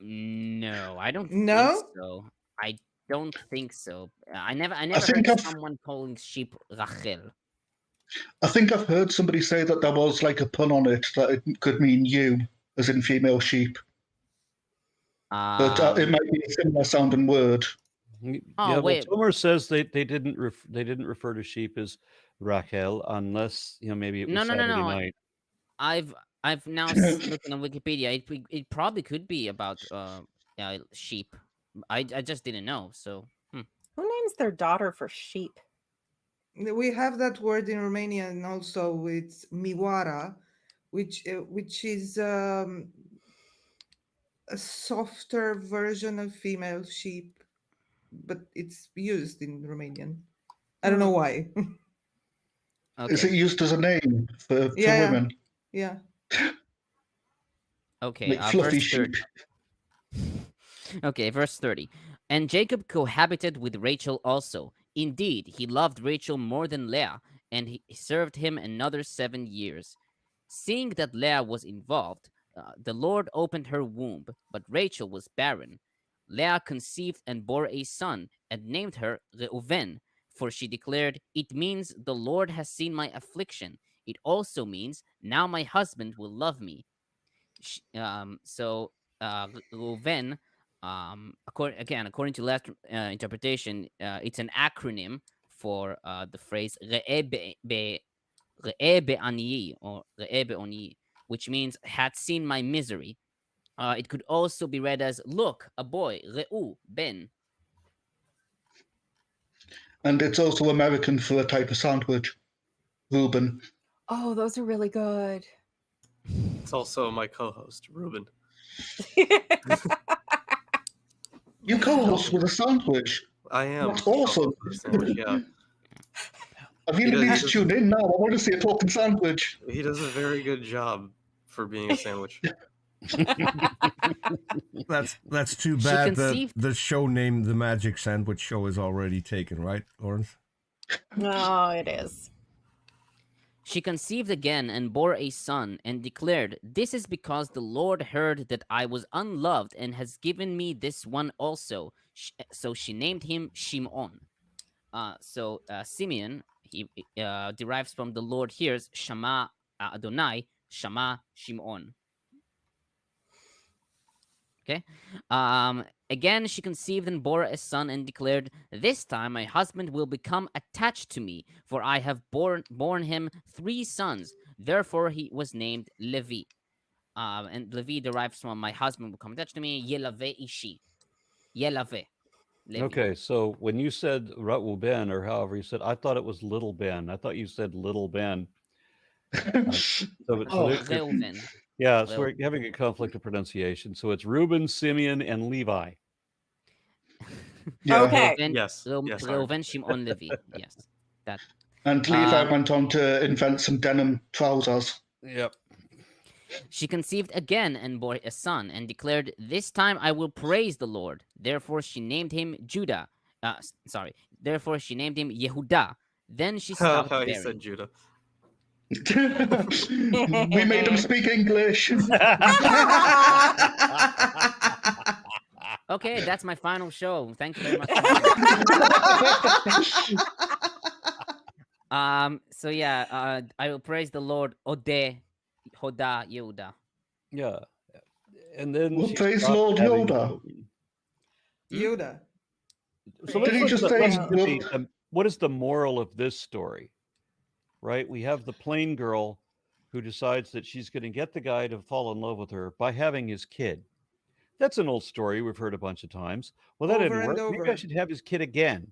No, I don't No? think so. I don't think so. I never think heard I've- someone calling sheep Rachel. I think I've heard somebody say that there was like a pun on it, that it could mean ewe, as in female sheep. But it might be a similar sounding word. Oh, wait. Tomer says they didn't refer to sheep as Rachel unless maybe it was No. Saturday night. I've now looking on Wikipedia. It probably could be about sheep. I just didn't know. So Who names their daughter for sheep? We have that word in Romanian also. It's miwara, which is a softer version of female sheep, but it's used in Romanian. I don't know why. Is it okay, used as a name for Yeah. women? Yeah. okay. Like fluffy Verse 30. sheep. Okay, verse 30. And Jacob cohabited with Rachel also. Indeed, he loved Rachel more than Leah, and he served him another 7 years. Seeing that Leah was involved, the Lord opened her womb, but Rachel was barren. Leah conceived and bore a son, and named her Reuven, for she declared, "It means the Lord has seen my affliction. It also means now my husband will love me." Reuven, according to last interpretation, it's an acronym for the phrase Re'eh be'ani, or Re'eh be'oni, which means had seen my misery. It could also be read as look, a boy, Re'u, Ben. And it's also American for a type of sandwich. Reuben. Oh, those are really good. It's also my co-host, Ruben. You co-host with a sandwich. I am. That's awesome. co-host of the sandwich, yeah. I really He need does- to tune in now. I want to see a talking sandwich. He does a very good job for being a sandwich. That's too She bad that conceived- the show name The Magic Sandwich Show is already taken, right, Lorence? Oh, it is. She conceived again and bore a son, and declared, "This is because the Lord heard that I was unloved and has given me this one also." So she named him Shimon. Simeon, he derives from the Lord hears, Shama Adonai, Shama Shimon. Okay. Again, she conceived and bore a son and declared, "This time my husband will become attached to me, for I have borne him 3 sons. Therefore, he was named Levi. And Levi derives from my husband will come attached to me. Yelave ishi. Yelave. Levi. Okay, so when you said Reuben or however you said, I thought it was Little Ben. I thought you said Little Ben. So Reuven. yeah, so we're having a conflict of pronunciation. So it's Reuben, Simeon, and Levi. Yeah. Okay. Reuven, Yes. Yes, sorry. Reuven, Shimon, Levi. Yes. That. And Levi went on to invent some denim trousers. Yep. She conceived again and bore a son, and declared, "This time I will praise the Lord." Therefore she named him Judah. Therefore she named him Yehudah. Then she stopped He bearing. said Judah. We made him speak English. Okay, that's my final show. Thank you very much. So yeah, I will praise the Lord. Ode, Hoda, Yehuda. Yeah. And then Well, she praise stopped Lord having Yoda. children. Yoda. So Did he let's just look say, at what is the moral of this story? Right? We have the plain girl who decides that she's going to get the guy to fall in love with her by having his kid. That's an old story we've heard a bunch of times. Well, that Over didn't and work. Maybe I over. should have his kid again.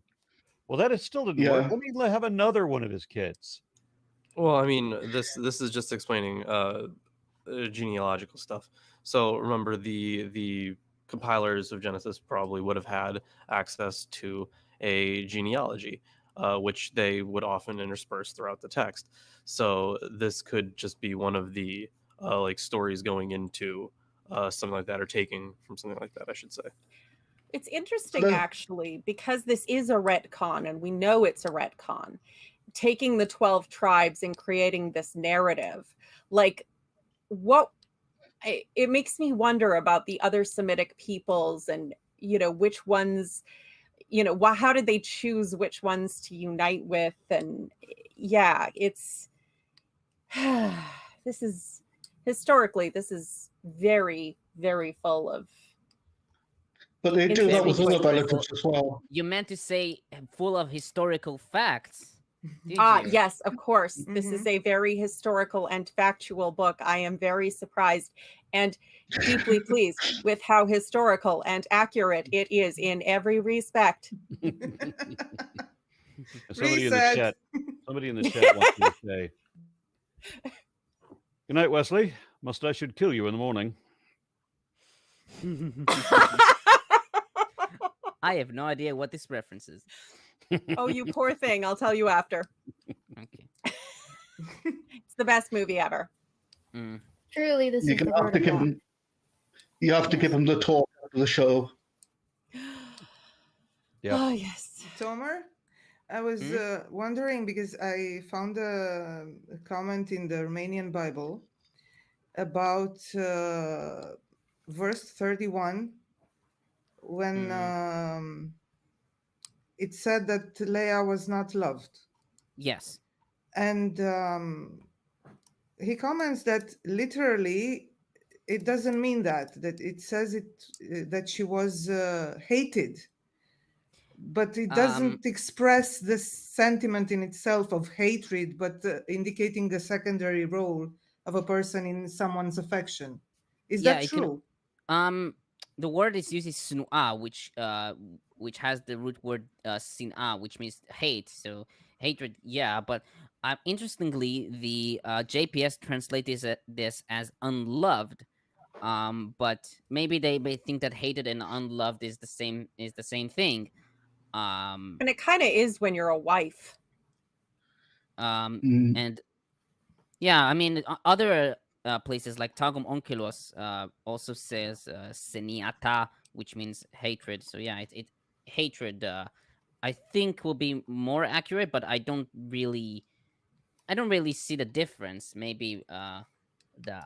Well, that still didn't work. Yeah. Let me have another one of his kids. Well, I mean, this is just explaining genealogical stuff. So remember, the compilers of Genesis probably would have had access to a genealogy, which they would often intersperse throughout the text. So this could just be one of the like stories going into something like that, or taking from something like that, I should say. It's interesting, Hello. actually, because this is a retcon, and we know it's a retcon. Taking the 12 tribes and creating this narrative, like it makes me wonder about the other Semitic peoples, and which ones, how did they choose which ones to unite with? And yeah, it's this is very, very full of. But they do that with other Historical. relatives as well. You meant to say full of historical facts. Did Ah, you? yes, of course. This is a very historical and factual book. I am very surprised and deeply pleased with how historical and accurate it is in every respect. Somebody Reset. in the chat wants me to say, "Good night, Wesley. Must I should kill you in the morning." I have no idea what this reference is. Oh, you poor thing. I'll tell you after. Okay. It's the best movie ever. Truly, this You is the have word to of give God. him. You have to give him the talk after the show. Yeah. Oh, yes. Tomer, I was wondering because I found a comment in the Romanian Bible about verse 31 when it said that Leah was not loved. Yes. And he comments that literally it doesn't mean that it says that she was hated, but it doesn't express the sentiment in itself of hatred, but indicating a secondary role of a person in someone's affection. Is that true? The word is used is sinu'a, which has the root word sin'a, which means hate. So hatred, yeah. But interestingly, the JPS translates this as unloved. But maybe they may think that hated and unloved is the same thing. And it kind of is when you're a wife. And yeah, I mean, other places like Targum Onkelos also says seniata, which means hatred. So yeah, it hatred. I think will be more accurate, but I don't really see the difference. Maybe the.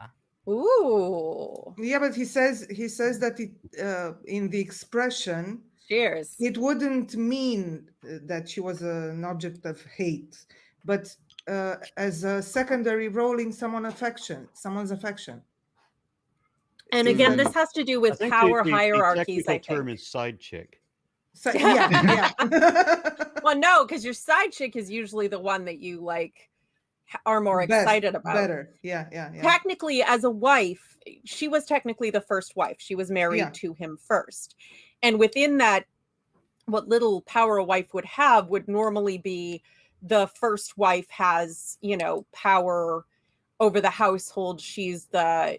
Ooh. Yeah, but he says that it in the expression. Cheers. It wouldn't mean that she was an object of hate, but as a secondary role in someone's affection. And again, this has to do with power hierarchies. The technical term is side chick. So, yeah. Well, no, because your side chick is usually the one that you like are more excited about. Better. Yeah. Technically, as a wife, she was technically the first wife. She was married to him first. And within that, what little power a wife would have would normally be the first wife has, power over the household. She's the,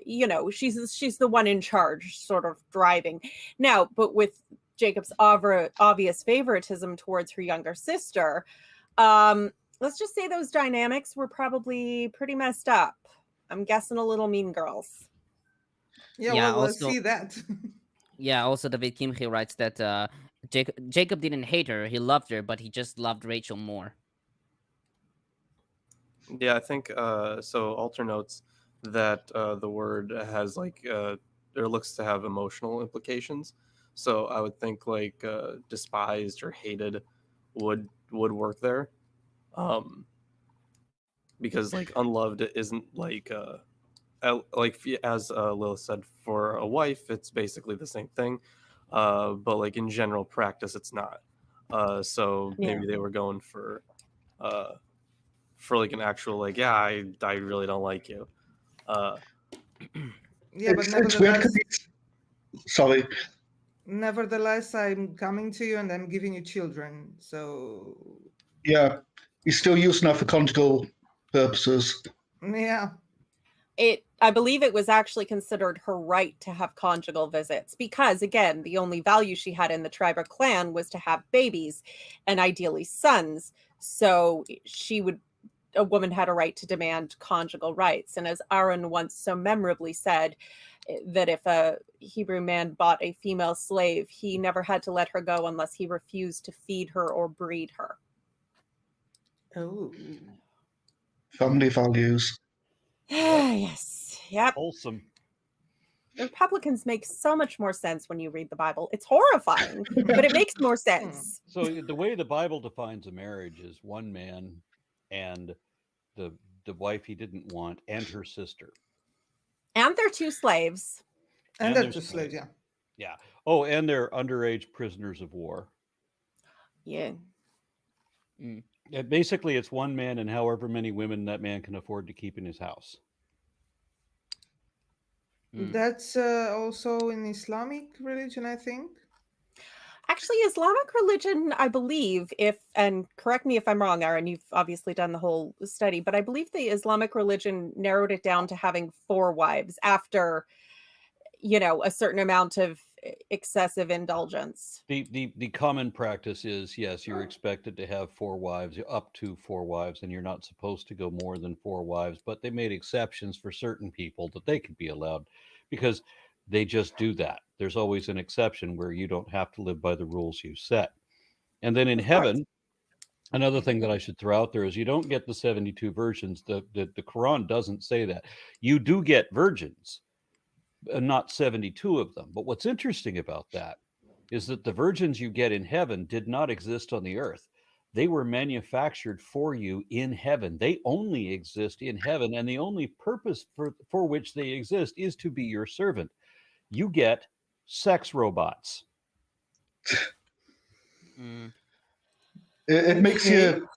she's the one in charge, sort of driving. Now, but with Jacob's obvious favoritism towards her younger sister, let's just say those dynamics were probably pretty messed up. I'm guessing a little Mean Girls. Yeah, we'll see that. Yeah, also David Kimchi writes that Jacob didn't hate her, he loved her, but he just loved Rachel more. Yeah, I think so. Alter notes that the word has or looks to have emotional implications. So I would think despised or hated would work there, because unloved isn't as Lilith said, for a wife it's basically the same thing, but in general practice it's not. So maybe they were going for an actual I really don't like you. Yeah, but it's weird. Sorry. Nevertheless, I'm coming to you and I'm giving you children. So yeah, he's still using that for conjugal purposes. Yeah. I believe it was actually considered her right to have conjugal visits because, again, the only value she had in the tribe or clan was to have babies and ideally sons. So a woman had a right to demand conjugal rights. And as Aaron once so memorably said, that if a Hebrew man bought a female slave, he never had to let her go unless he refused to feed her or breed her. Oh. Family values. Yes. Yep. Wholesome. Republicans make so much more sense when you read the Bible. It's horrifying, but it makes more sense. So the way the Bible defines a marriage is one man and the wife he didn't want and her sister. And their two slaves. And their two slaves, yeah. Yeah. Oh, and they're underage prisoners of war. Yeah. Basically, it's one man and however many women that man can afford to keep in his house. That's also in Islamic religion, I think. Actually, Islamic religion, I believe, and correct me if I'm wrong, Aaron, you've obviously done the whole study, but I believe the Islamic religion narrowed it down to having 4 wives after, a certain amount of excessive indulgence. The common practice is, yes, you're expected to have 4 wives, up to 4 wives, and you're not supposed to go more than 4 wives, but they made exceptions for certain people that they could be allowed because they just do that. There's always an exception where you don't have to live by the rules you set. And then in heaven, another thing that I should throw out there is you don't get the 72 virgins. The Quran doesn't say that. You do get virgins, not 72 of them. But what's interesting about that is that the virgins you get in heaven did not exist on the earth. They were manufactured for you in heaven. They only exist in heaven, and the only purpose for which they exist is to be your servant. You get sex robots. It makes you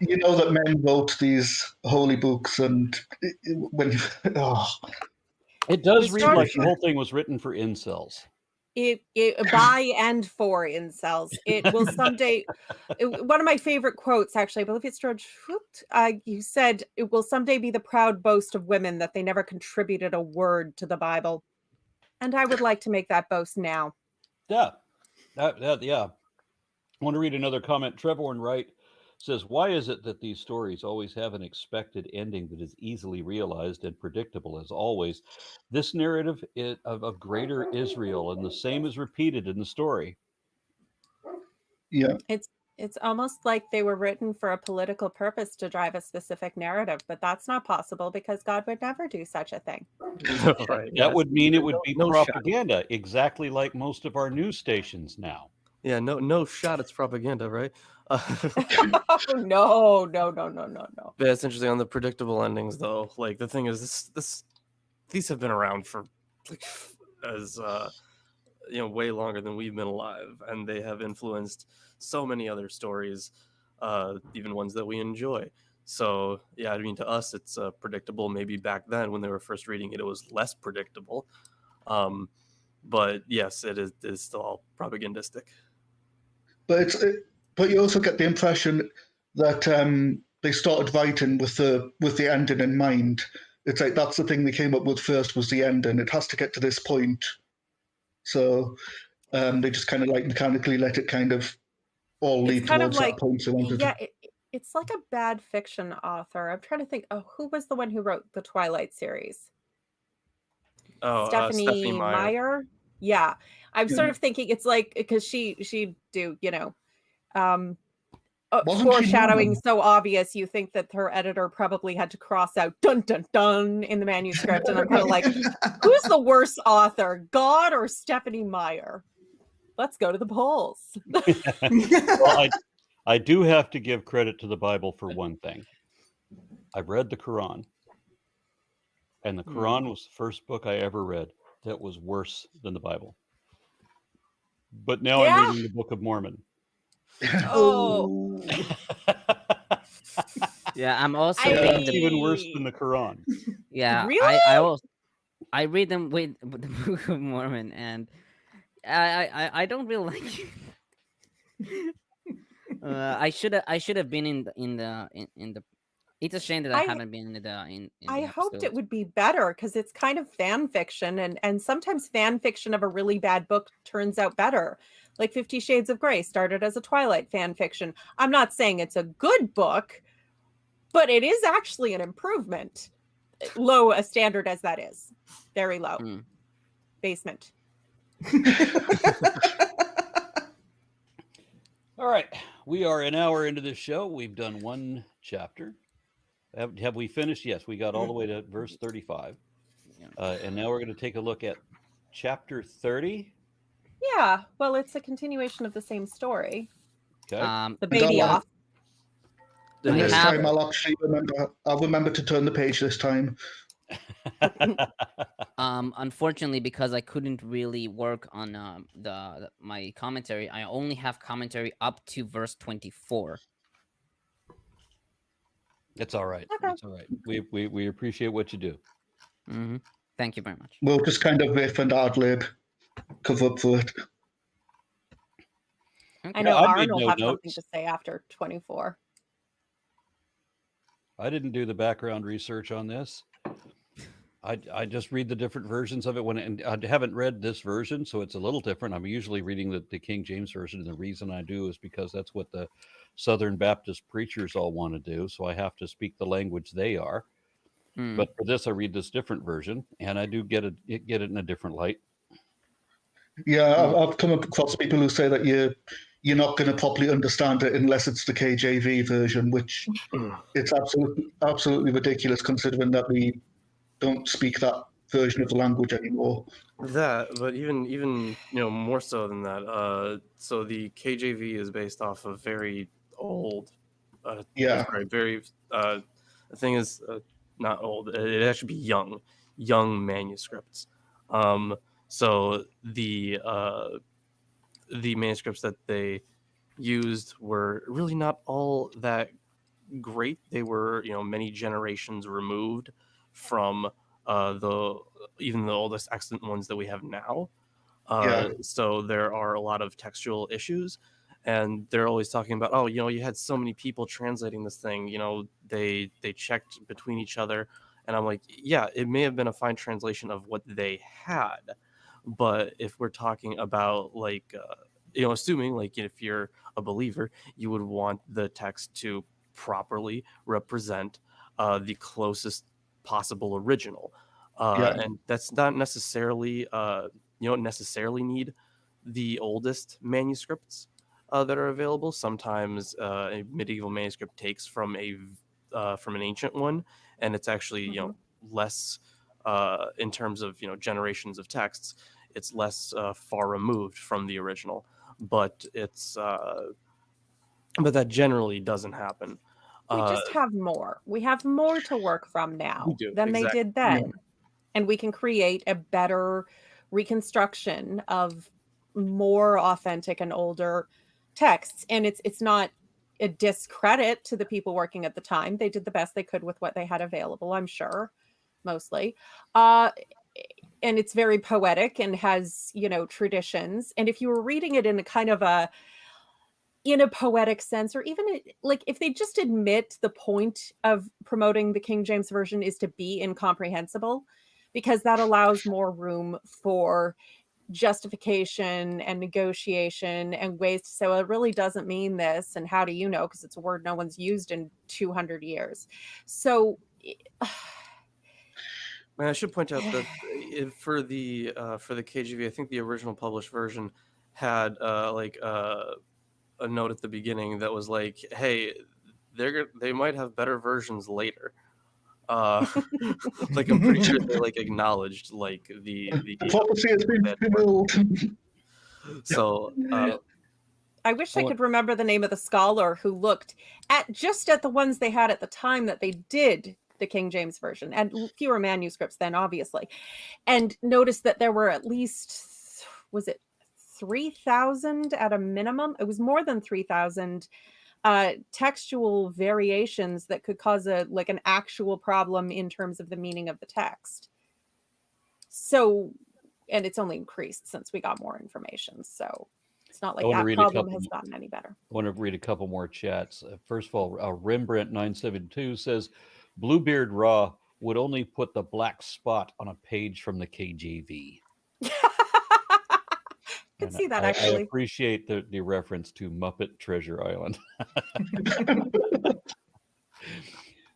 know that men wrote these holy books, and when it does read like the whole thing was written for incels. It by and for incels. It will someday. One of my favorite quotes, actually, I believe it's George. You said it will someday be the proud boast of women that they never contributed a word to the Bible, and I would like to make that boast now. Yeah, yeah. I want to read another comment. Trevor and Wright says, "Why is it that these stories always have an expected ending that is easily realized and predictable as always? This narrative of greater Israel, and the same is repeated in the story." Yeah. It's almost like they were written for a political purpose to drive a specific narrative, but that's not possible because God would never do such a thing. Right, that would mean it would be propaganda, exactly like most of our news stations now. Yeah, no shot. It's propaganda, right? No. But it's interesting on the predictable endings, though. The thing is, these have been around for as way longer than we've been alive, and they have influenced so many other stories, even ones that we enjoy. So yeah, I mean, to us it's predictable. Maybe back then when they were first reading it, it was less predictable. But yes, it is still all propagandistic. But but you also get the impression that they started writing with the ending in mind. It's like that's the thing they came up with first was the ending. It has to get to this point, so they just kind of like mechanically let it kind of all lead It's kind of towards like, that point they wanted. yeah, it's like a bad fiction author. I'm trying to think. Oh, who was the one who wrote the Twilight series? Oh, Stephanie Meyer. Yeah, I'm sort Yeah. of thinking it's like because she do Wasn't she foreshadowing Mormon? so obvious. You think that her editor probably had to cross out "dun dun dun" in the manuscript, and I'm kind of like, who's the worse author, God or Stephanie Meyer? Let's go to the polls. Well, I do have to give credit to the Bible for one thing. I've read the Quran, and the Quran was the first book I ever read that was worse than the Bible. But now I'm Yeah. reading the Book of Mormon. Oh. Yeah, I'm also I- reading It's the. even worse than the Quran. Yeah, Really? I read them with the Book of Mormon, and I don't really like it. I should have been in the. It's a shame that I I- haven't been in the. I the hoped it episodes. would be better because it's kind of fan fiction, and sometimes fan fiction of a really bad book turns out better. Like 50 Shades of Grey started as a Twilight fan fiction. I'm not saying it's a good book, but it is actually an improvement. Low a standard as that is. Very low. Hmm. Basement. All right, we are an hour into this show. We've done one chapter. Have we finished? Yes, we got all the way to verse 35. And now we're going to take a look at chapter 30. Yeah, well, it's a continuation of the same story. Okay. The baby I'll- off. And I this have- time I'll actually remember. I'll remember to turn the page this time. Unfortunately, because I couldn't really work on my commentary, I only have commentary up to verse 24. It's all right. Okay. It's all right. We appreciate what you do. Hmm. Thank you very much. We'll just kind of riff and ad lib, cover up for it. I know I made Aaron will no have something notes. to say after 24. I didn't do the background research on this. I just read the different versions of it and I haven't read this version, so it's a little different. I'm usually reading the King James version, and the reason I do is because that's what the Southern Baptist preachers all want to do. So I have to speak the language they are. Hmm. But for this, I read this different version, and I do get it in a different light. Yeah, I've come across people who say that you're not going to properly understand it unless it's the KJV version, which it's absolutely ridiculous considering that we don't speak that version of the language anymore. That, but even more so than that. So the KJV is based off of very old. Yeah. Sorry, very. The thing is, not old. It actually be young manuscripts. So the manuscripts that they used were really not all that great. They were many generations removed from even the oldest extant ones that we have now. So there are a lot of textual issues, and they're always talking about, oh, you had so many people translating this thing. They checked between each other, and I'm like, yeah, it may have been a fine translation of what they had, but if we're talking about like, assuming like if you're a believer, you would want the text to properly represent the closest possible original. And that's not necessarily you don't necessarily need the oldest manuscripts that are available. Sometimes a medieval manuscript takes from an ancient one, and it's actually less in terms of generations of texts. It's less far removed from the original, but but that generally doesn't happen. We just have more. We have more to work from now than they did then. And we can create a better reconstruction of more authentic and older texts. And it's not a discredit to the people working at the time. They did the best they could with what they had available, I'm sure, mostly. And it's very poetic and has, traditions. And if you were reading it in a kind of in a poetic sense, or even like if they just admit the point of promoting the King James Version is to be incomprehensible, because that allows more room for justification and negotiation and ways to say, well, it really doesn't mean this. And how do you know? Because it's a word no one's used in 200 years. So I should point out that for the KJV, I think the original published version had a note at the beginning that was like, "Hey, they might have better versions later." Like I'm pretty sure they acknowledged the prophecy has been fulfilled. So I wish I could remember the name of the scholar who looked at the ones they had at the time that they did the King James Version, and fewer manuscripts then, obviously, and noticed that there were at least, was it 3,000 at a minimum? It was more than 3,000 textual variations that could cause an actual problem in terms of the meaning of the text. So, and it's only increased since we got more information. So it's not like that problem has gotten any better. I want to read a couple more chats. First of all, Rembrandt 972 says, Bluebeard Raw would only put the black spot on a page from the KJV. I could see that, actually. I appreciate the reference to Muppet Treasure Island.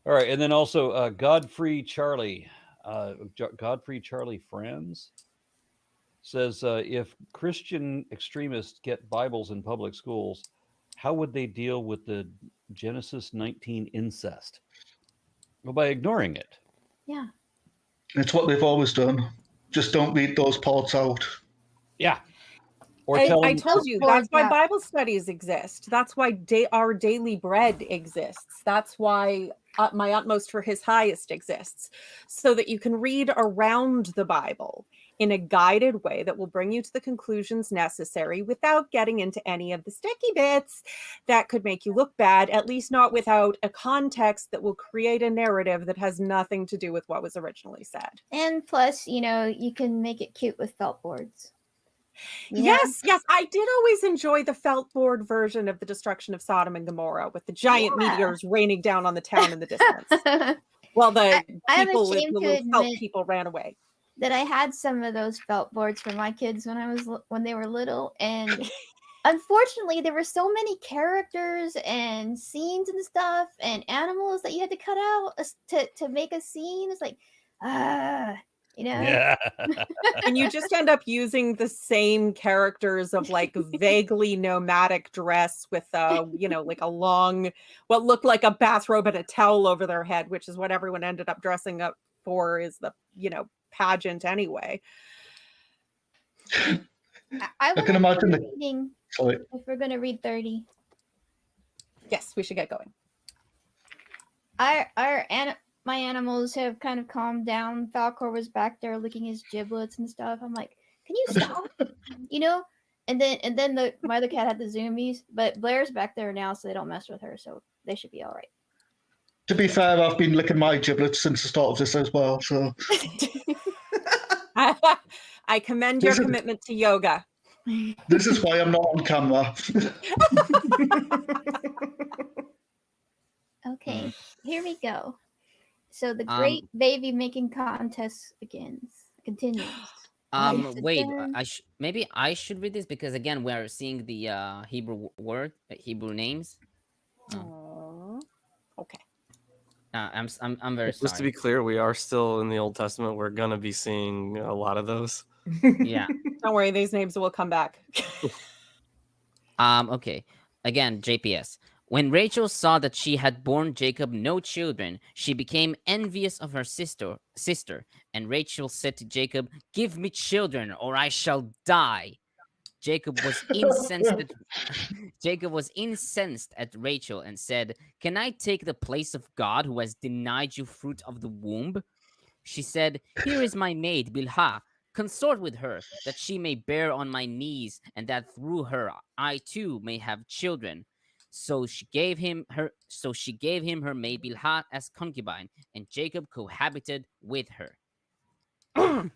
All right, and then also Godfrey Charlie Franz says, if Christian extremists get Bibles in public schools, how would they deal with the Genesis 19 incest? Well, by ignoring it. Yeah. It's what they've always done. Just don't read those parts out. Yeah. I told you, that's why Bible studies exist. That's why our daily bread exists. That's why My Utmost for His Highest exists. So that you can read around the Bible in a guided way that will bring you to the conclusions necessary without getting into any of the sticky bits that could make you look bad, at least not without a context that will create a narrative that has nothing to do with what was originally said. And plus, you can make it cute with felt boards. Yes, I did always enjoy the felt board version of the destruction of Sodom and Gomorrah with the giant meteors raining down on the town in the distance. While the felt people ran away. That I had some of those felt boards for my kids when they were little, and unfortunately there were so many characters and scenes and stuff and animals that you had to cut out to make a scene. It's like, Yeah. And you just end up using the same characters of vaguely nomadic dress with a long, what looked like a bathrobe and a towel over their head, which is what everyone ended up dressing up for, is the, pageant anyway. I can imagine if we're going to read 30. Yes, we should get going. My animals have kind of calmed down. Falcor was back there licking his giblets and stuff. I'm like, can you stop? And then my other cat had the zoomies, but Blair's back there now, so they don't mess with her, so they should be all right. To be fair, I've been licking my giblets since the start of this as well. So I commend your commitment to yoga. This is why I'm not on camera. Okay, here we go. So the great baby making contest continues. Wait, maybe I should read this, because again we're seeing the Hebrew names. Okay. I'm very sorry. Just to be clear, we are still in the Old Testament. We're gonna be seeing a lot of those. Yeah. Don't worry, these names will come back. Okay. Again, JPS. When Rachel saw that she had borne Jacob no children, she became envious of her sister, and Rachel said to Jacob, "Give me children, or I shall die." Jacob was incensed at Rachel and said, "Can I take the place of God, who has denied you fruit of the womb?" She said, "Here is my maid Bilhah. Consort with her, that she may bear on my knees, and that through her I too may have children." So she gave him her maid Bilhah as concubine, and Jacob cohabited with her. I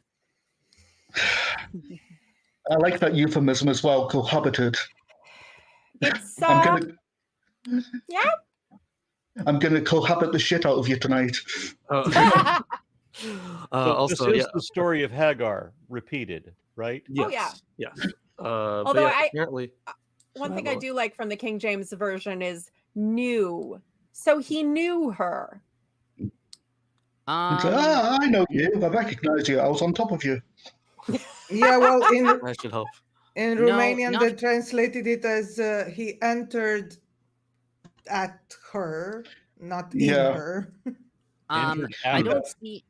like that euphemism as well, cohabited. It's I'm gonna yeah. I'm gonna cohabit the shit out of you tonight. Oh. So Also, this is yeah, the story of Hagar repeated, right? yes, Oh, yeah. yes. But Although yeah, apparently, one thing I do like from the King James version is knew. So he knew her. And say, I know you. I recognise you. I was on top of you. Yeah, well, that should help. in No, Romanian, not- they translated it as he entered at her, not in Yeah. her. Entered I at don't her. see.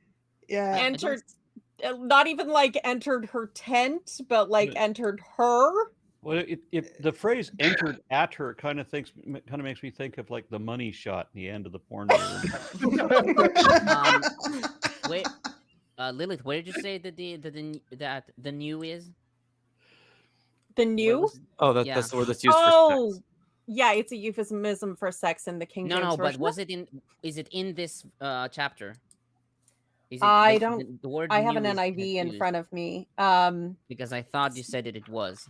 Yeah. Entered, not even like entered her tent, but like entered her. Well, if the phrase "entered at her" kind of makes me think of like the money shot in the end of the porn. Wait, Lilith, where did you say that the new is? The Where new? was- Oh, yeah. that's the word that's used for Oh, sex. yeah, it's a euphemism for sex in the King No, James no, version. but is it in this chapter? Is it I the don't. word I have an new is NIV in used? front of me. Because I thought you said that it was.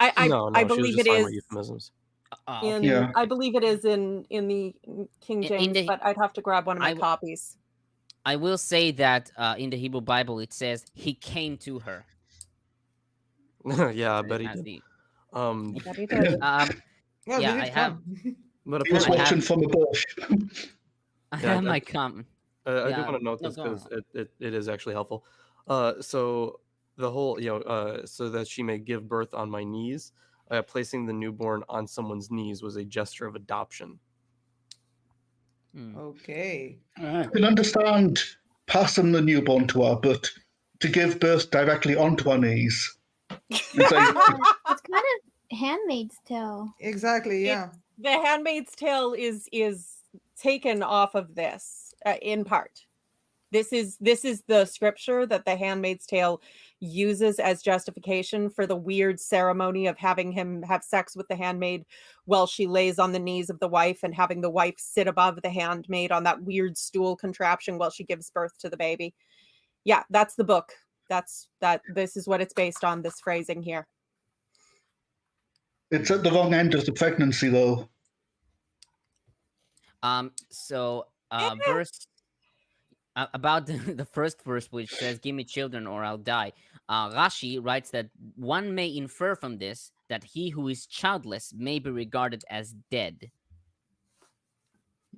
I No, I she was believe just it talking is about euphemisms. in. Yeah. I believe it is in the King In James, the- but I'd have to grab one of my I- copies. I will say that in the Hebrew Bible it says he came to her. Yeah, I bet he as did. the- That he did. Well, Yeah, did I it have- come? But He was apparently, watching from above. I Yeah, have my comment. I do Yeah, want to note no, this go because on. it is actually helpful. So the whole, so that she may give birth on my knees, placing the newborn on someone's knees was a gesture of adoption. Okay. I can understand passing the newborn to her, but to give birth directly onto her knees. It's like, It's kind of Handmaid's Tale. Exactly. Yeah. The Handmaid's Tale is taken off of this in part. This is the scripture that the Handmaid's Tale uses as justification for the weird ceremony of having him have sex with the handmaid while she lays on the knees of the wife, and having the wife sit above the handmaid on that weird stool contraption while she gives birth to the baby. Yeah, that's the book. This is what it's based on, this phrasing here. it's at the wrong end of the pregnancy, though. So verse about the first verse, which says, "Give me children or I'll die." Rashi writes that one may infer from this that he who is childless may be regarded as dead.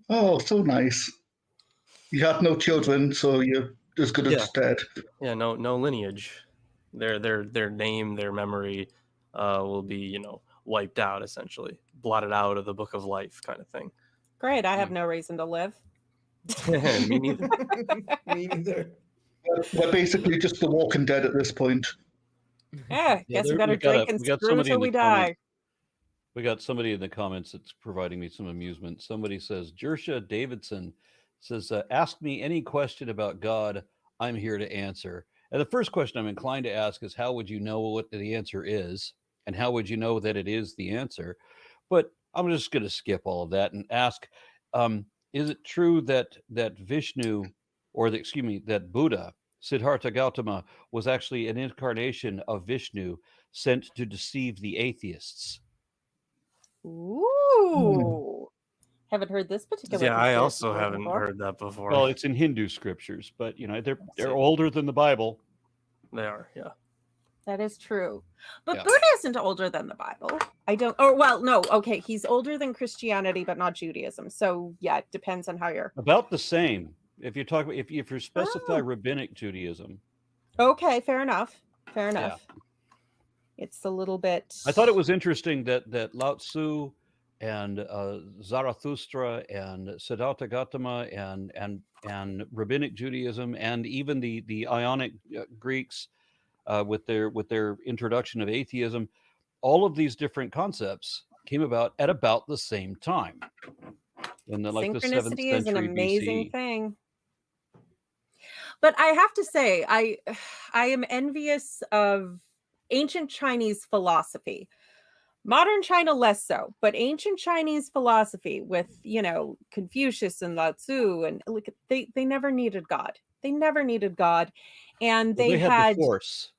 Oh, so nice. You had no children, so you're as good Yeah. as dead. Yeah, no lineage. Their name, their memory, will be wiped out, essentially blotted out of the book of life, kind of thing. Great, I have no reason to live. Me neither. Me neither. We're basically just the Walking Dead at this point. Yeah, guess we better drink and we got screw somebody until in we the comments. die. We got somebody in the comments that's providing me some amusement. Somebody says, Jersha Davidson says, ask me any question about God. I'm here to answer. And the first question I'm inclined to ask is, how would you know what the answer is? And how would you know that it is the answer? But I'm just going to skip all of that and ask, is it true that Vishnu, or that Buddha, Siddhartha Gautama, was actually an incarnation of Vishnu sent to deceive the atheists? Ooh. Haven't heard this particular. Yeah, I conspiracy also theory haven't before. heard that before. Well, it's in Hindu scriptures, but they're see. older than the Bible. They are, yeah. That is true. But Yeah. Buddha isn't older than the Bible. No, okay, he's older than Christianity, but not Judaism. So yeah, it depends on how you're. About the same. If you talk, if you specify Oh. rabbinic Judaism, Okay, fair enough. Fair enough. It's a little bit. I thought it was interesting that Lao Tzu and Zarathustra and Siddhartha Gautama and rabbinic Judaism, and even the Ionic Greeks with their introduction of atheism, all of these different concepts came about at about the same time, in the 7th synchronicity is an century amazing BC. thing. But I have to say, I am envious of ancient Chinese philosophy. Modern China less so, but ancient Chinese philosophy with, Confucius and Lao Tzu, and look, they never needed God. They never needed God. And Well, they they had the had, Force.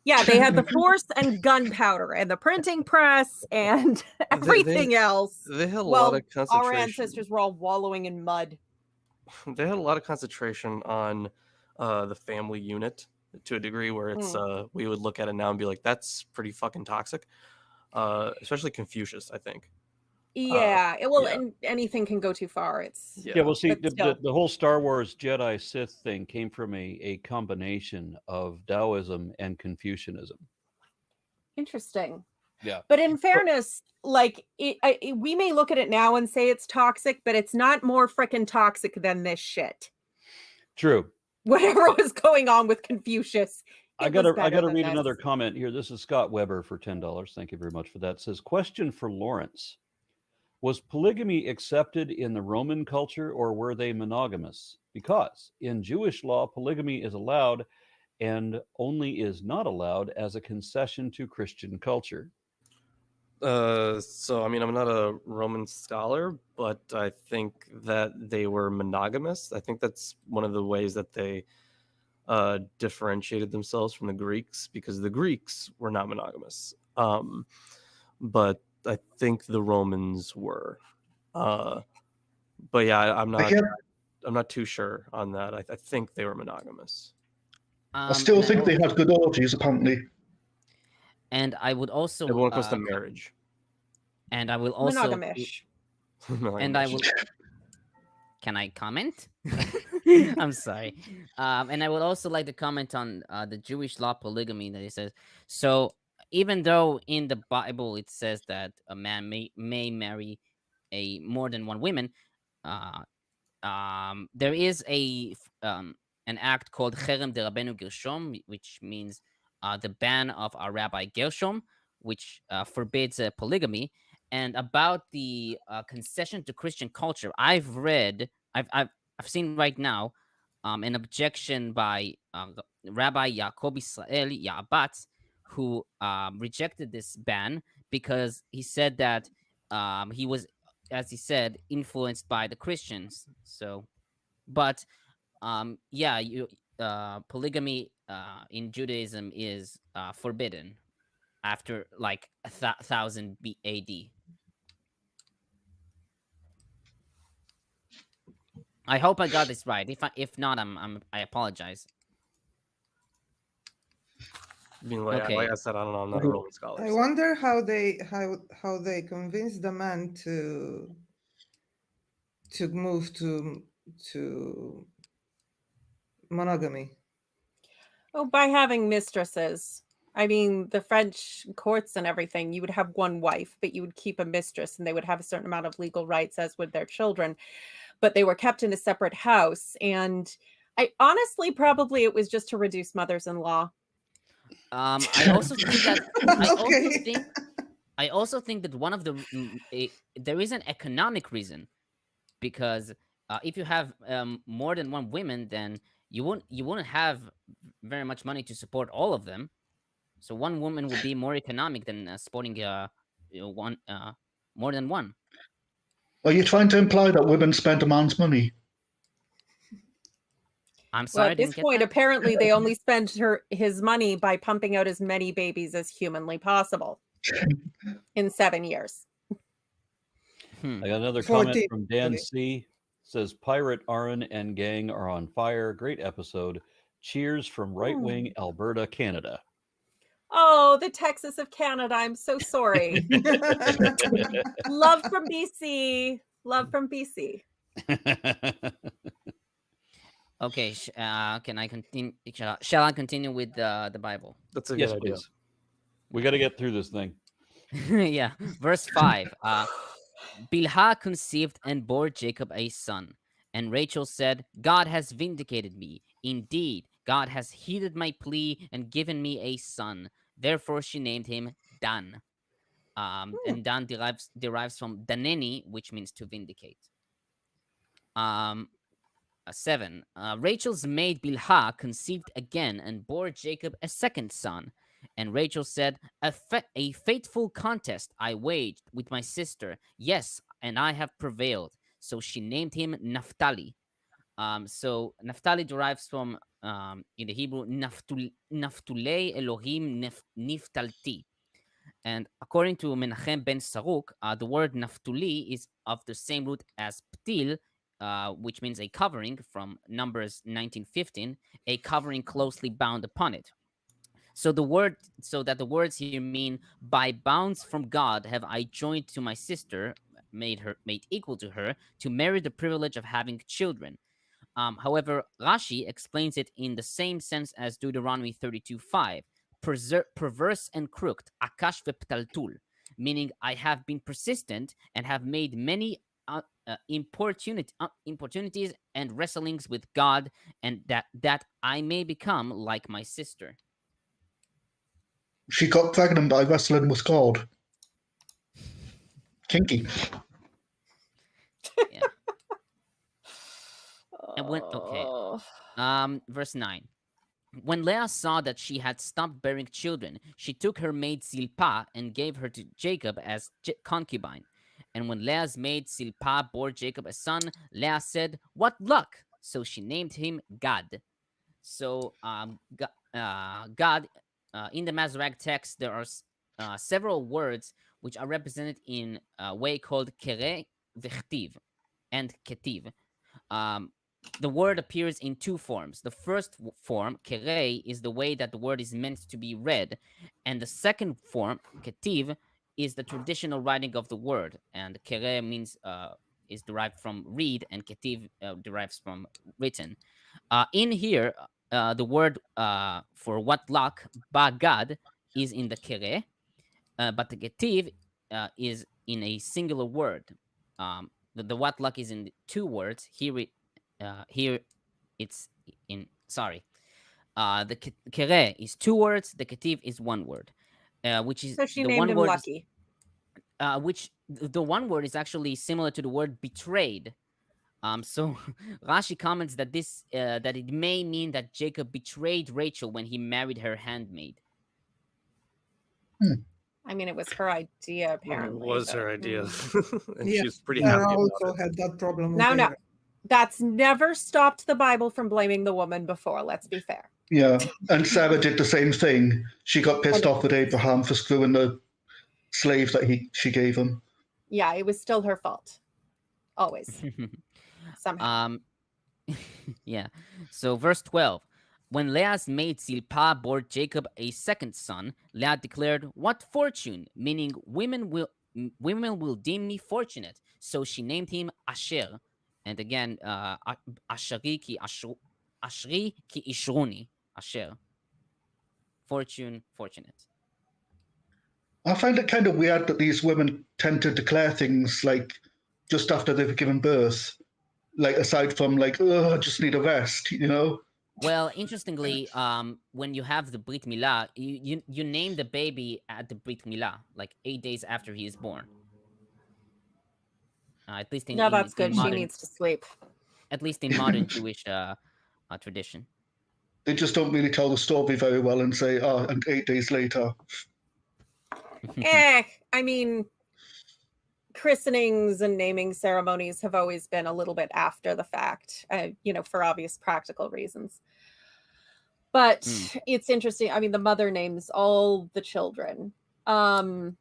yeah, they had the force and gunpowder and the printing press and everything else. They had a lot Well, of our concentration. ancestors were all wallowing in mud. They had a lot of concentration on the family unit to a degree where it's we would look at it now and be like, that's pretty fucking toxic. Especially Confucius, I think. Yeah, well, yeah. and anything can go too far. It's Yeah, well, see, but still. the whole Star Wars Jedi Sith thing came from a combination of Taoism and Confucianism. Interesting. Yeah. But in fairness, like we may look at it now and say it's toxic, but it's not more freaking toxic than this shit. True. Whatever was going on with Confucius. I gotta read another comment here. This is Scott Weber for $10. Thank you very much for that. It says, question for Lorence. Was polygamy accepted in the Roman culture, or were they monogamous? Because in Jewish law, polygamy is allowed and only is not allowed as a concession to Christian culture. So, I mean, I'm not a Roman scholar, but I think that they were monogamous. I think that's one of the ways that they differentiated themselves from the Greeks, because the Greeks were not monogamous. But I think the Romans were. But yeah, I'm not too sure on that. I think they were monogamous. I still think they had good orgies, apparently. And I would also Everyone comes to marriage. And I will also monogamish. And I will. Can I comment? I'm sorry. And I would also like to comment on the Jewish law polygamy that it says. So even though in the Bible it says that a man may marry more than one woman, there is an act called Cherem de Rabbeinu Gershom, which means the ban of our Rabbi Gershom, which forbids polygamy. And about the concession to Christian culture, I've seen right now an objection by Rabbi Yaakov Israel Ya'abatz, who rejected this ban because he said that he was, as he said, influenced by the Christians. So, but polygamy in Judaism is forbidden after like 1000 AD. I hope I got this right. If not, I apologize. I mean, like I said, I don't know. I'm not a Roman scholar. I wonder how they convinced the man to move to monogamy. Oh, by having mistresses. I mean, the French courts and everything, you would have one wife, but you would keep a mistress, and they would have a certain amount of legal rights, as would their children. But they were kept in a separate house. And I honestly, probably it was just to reduce mothers-in-law. I also think that I also think that one of there is an economic reason, because if you have more than one woman, then you wouldn't have very much money to support all of them. So one woman would be more economic than supporting one more than one. Are you trying to imply that women spend a man's money? I'm sorry. Well, at this point, apparently they only spend his money by pumping out as many babies as humanly possible in 7 years. I got another comment from Dan C. Says, Pirate Aaron and gang are on fire. Great episode. Cheers from right wing Alberta, Canada. Oh, the Texas of Canada. I'm so sorry. Love from BC. Love from BC. Okay, can I continue? Shall I continue with the Bible? That's a good idea. Please. We got to get through this thing. Yeah, verse 5. Bilhah conceived and bore Jacob a son. And Rachel said, God has vindicated me. Indeed, God has heeded my plea and given me a son. Therefore, she named him Dan. And Dan derives from Daneni, which means to vindicate. 7. Rachel's maid Bilhah conceived again and bore Jacob a second son. And Rachel said, a fateful contest I waged with my sister. Yes, and I have prevailed. So she named him Naphtali. So Naphtali derives from, in the Hebrew, Naftulei Elohim Niftalti. And according to Menachem ben Saruk, the word Naftuli is of the same root as Ptil, which means a covering, from Numbers 19:15, a covering closely bound upon it. So the words here mean, by bounds from God have I joined to my sister, made equal to her, to merit the privilege of having children. However, Rashi explains it in the same sense as Deuteronomy 32:5, perverse and crooked, akash veptaltul, meaning I have been persistent and have made many importunities and wrestlings with God, and that I may become like my sister. She got pregnant by wrestling with God. Kinky. Yeah. And verse 9. When Leah saw that she had stopped bearing children, she took her maid Zilpah and gave her to Jacob as concubine. And when Leah's maid Zilpah bore Jacob a son, Leah said, "What luck!" So she named him Gad. So God, in the Masoretic text, there are several words which are represented in a way called kere v'chtiv and ketiv. Um, the word appears in two forms. The first form, kere, is the way that the word is meant to be read, and the second form, ketiv, is the traditional writing of the word. And kere means is derived from read, and ketiv derives from written. In here, the word for what luck, bagad, is in the kere, but the ketiv is in a singular word. The what luck is in two words. Here it's in, sorry. The kere is two words. The ketiv is one word, which is So she the named one him word. Lucky. Which the one word is actually similar to the word betrayed. So Rashi comments that that it may mean that Jacob betrayed Rachel when he married her handmaid. I mean, it was her idea, It apparently. was but, her idea, and Yeah, she's pretty I happy about also it. had that problem. No, with no. her. That's never stopped the Bible from blaming the woman before. Let's be fair. Yeah, and Sarah did the same thing. She got pissed off with Abraham for screwing the slave that she gave him. Yeah, it was still her fault. Always. Somehow. Yeah. So verse 12. When Leah's maid Zilpah bore Jacob a second son, Leah declared, "What fortune!" Meaning women will deem me fortunate. So she named him Asher. And again, Ashri ki ishruni. Asher. Fortunate. I find it kind of weird that these women tend to declare things like just after they've given birth, like aside from like, oh, I just need a rest, you know? Well, interestingly, when you have the Brit Milah, you name the baby at the Brit Milah, like 8 days after he is born. At least No, that's good. She modern, needs to sleep. at least in modern Jewish tradition. They just don't really tell the story very well and say, oh, and 8 days later. I mean, christenings and naming ceremonies have always been a little bit after the fact, for obvious practical reasons. But it's interesting. I mean, the mother names all the children. Yeah,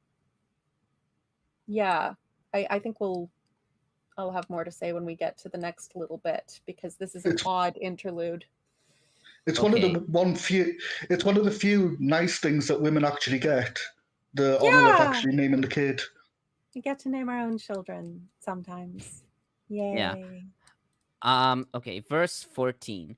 I think I'll have more to say when we get to the next little bit, because this is an odd interlude. It's one of the few nice things that women actually get. The honor of actually naming the kid. We get to name our own children sometimes. Yay. Yeah. Okay, verse 14.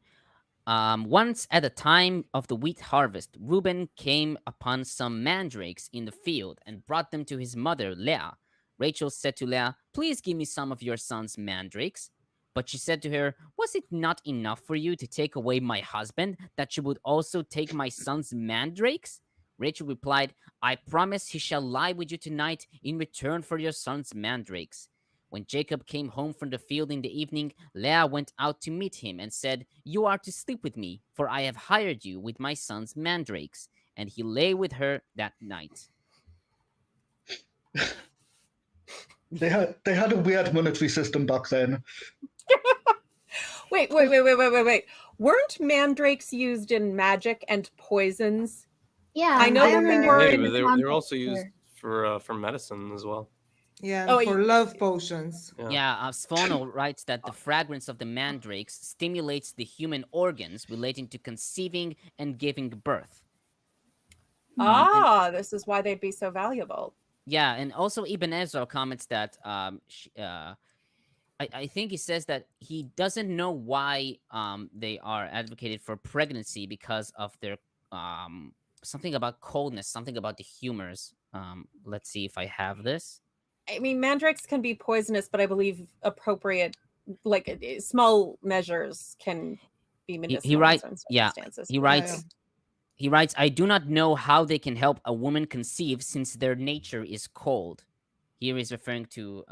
Once at the time of the wheat harvest, Reuben came upon some mandrakes in the field and brought them to his mother, Leah. Rachel said to Leah, "Please give me some of your son's mandrakes." But she said to her, "Was it not enough for you to take away my husband, that you would also take my son's mandrakes?" Rachel replied, "I promise he shall lie with you tonight in return for your son's mandrakes." When Jacob came home from the field in the evening, Leah went out to meet him and said, "You are to sleep with me, for I have hired you with my son's mandrakes." and he lay with her that night. They had a weird monetary system back then. Wait. Weren't mandrakes used in magic and poisons? Yeah, I know that that they they were were Yeah, in but the they were also used for medicine as well. Yeah, Oh, for love potions. Yeah, Svono writes that the fragrance of the mandrakes stimulates the human organs relating to conceiving and giving birth. This is why they'd be so valuable. Yeah, and also Ibn Ezra comments that I think he says that he doesn't know why they are advocated for pregnancy because of their something about coldness, something about the humors. Let's see if I have this. I mean, mandrakes can be poisonous, but I believe appropriate, like small measures can be medicinal He writes, in certain yeah, circumstances. he writes. He writes, I do not know how they can help a woman conceive since their nature is cold. Here he's referring to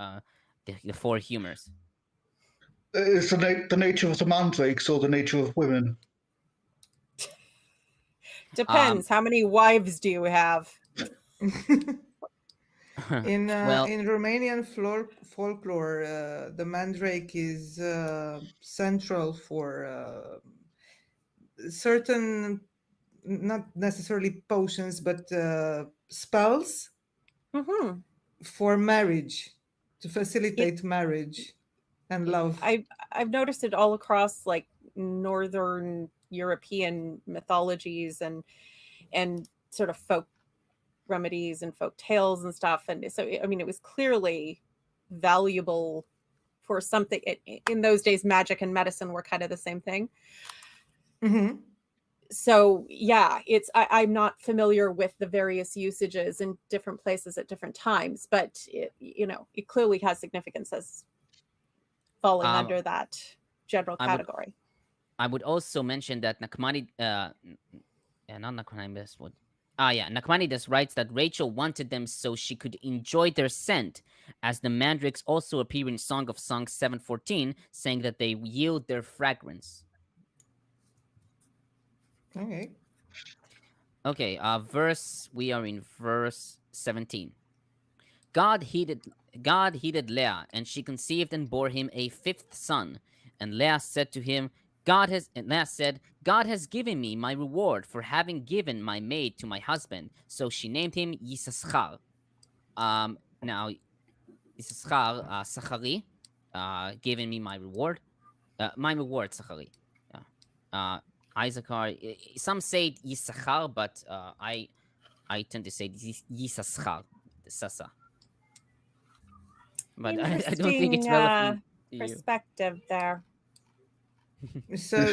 the four humors. Is the nature of the mandrakes or the nature of women? Depends. How many wives do you have? In well, in Romanian folklore, the mandrake is central for certain, not necessarily potions, but spells for marriage, to facilitate marriage and love. I've noticed it all across like Northern European mythologies and sort of folk remedies and folk tales and stuff. And so, I mean, it was clearly valuable for something. In those days, magic and medicine were kind of the same thing. So yeah, I'm not familiar with the various usages in different places at different times, but it clearly has significance as falling under that general category. I would also mention that Nachmanides writes that Rachel wanted them so she could enjoy their scent, as the mandrakes also appear in Song of Songs 7:14, saying that they yield their fragrance. Okay, we are in verse 17. God heeded Leah, and she conceived and bore him a fifth son. And Leah said to him, God has given me my reward for having given my maid to my husband. So she named him Yisachar. Now, Yisachar, Sachari, given me my reward. Sachari. Isaacar. Some say Yisachar, but I tend to say Yisachar, Sasa. But I don't think it's relevant to perspective there. So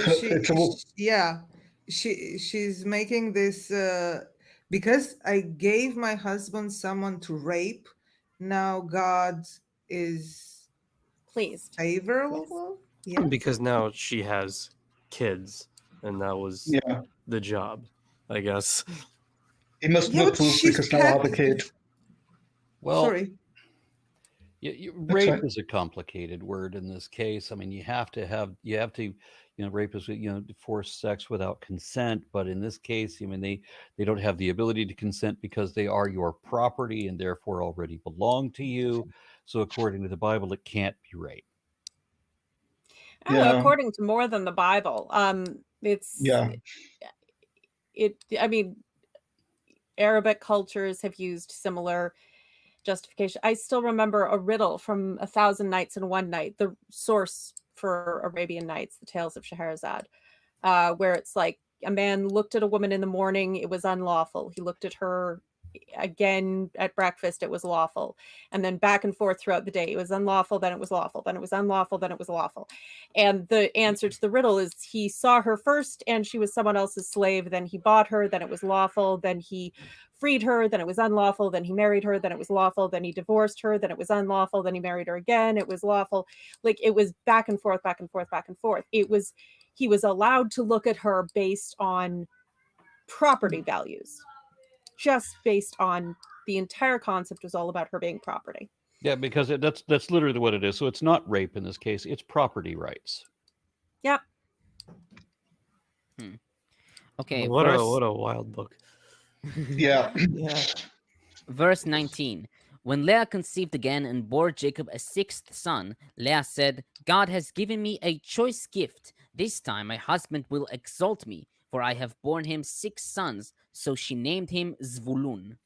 she's making this because I gave my husband someone to rape. Now God is pleased, favorable. Yes. Yeah, because now she has kids, and that was the job, I guess. He must not prove because now I have a kid. Well, sorry. Rape is a complicated word in this case. I mean, you have to, rape is, forced sex without consent. But in this case, I mean, they don't have the ability to consent because they are your property and therefore already belong to you. So according to the Bible, it can't be rape. According to more than the Bible, I mean, Arabic cultures have used similar justification. I still remember a riddle from 1,000 Nights and One Night, the source for Arabian Nights, the Tales of Scheherazade, where it's like a man looked at a woman in the morning, it was unlawful. He looked at her again at breakfast, it was lawful. And then back and forth throughout the day, it was unlawful, then it was lawful, then it was unlawful, then it was lawful. And the answer to the riddle is he saw her first and she was someone else's slave, then he bought her, then it was lawful, then he freed her, then it was unlawful, then he married her, then it was lawful, then he divorced her, then it was unlawful, then he married her again, it was lawful. Like it was back and forth, back and forth, back and forth. He was allowed to look at her based on property values, just based on the entire concept was all about her being property. Yeah, because that's literally what it is. So it's not rape in this case, it's property rights. Yep. Okay. What a wild book. Yeah. Yeah. Verse 19. When Leah conceived again and bore Jacob a sixth son, Leah said, God has given me a choice gift. This time my husband will exalt me, for I have borne him 6 sons. So she named him Zvulun.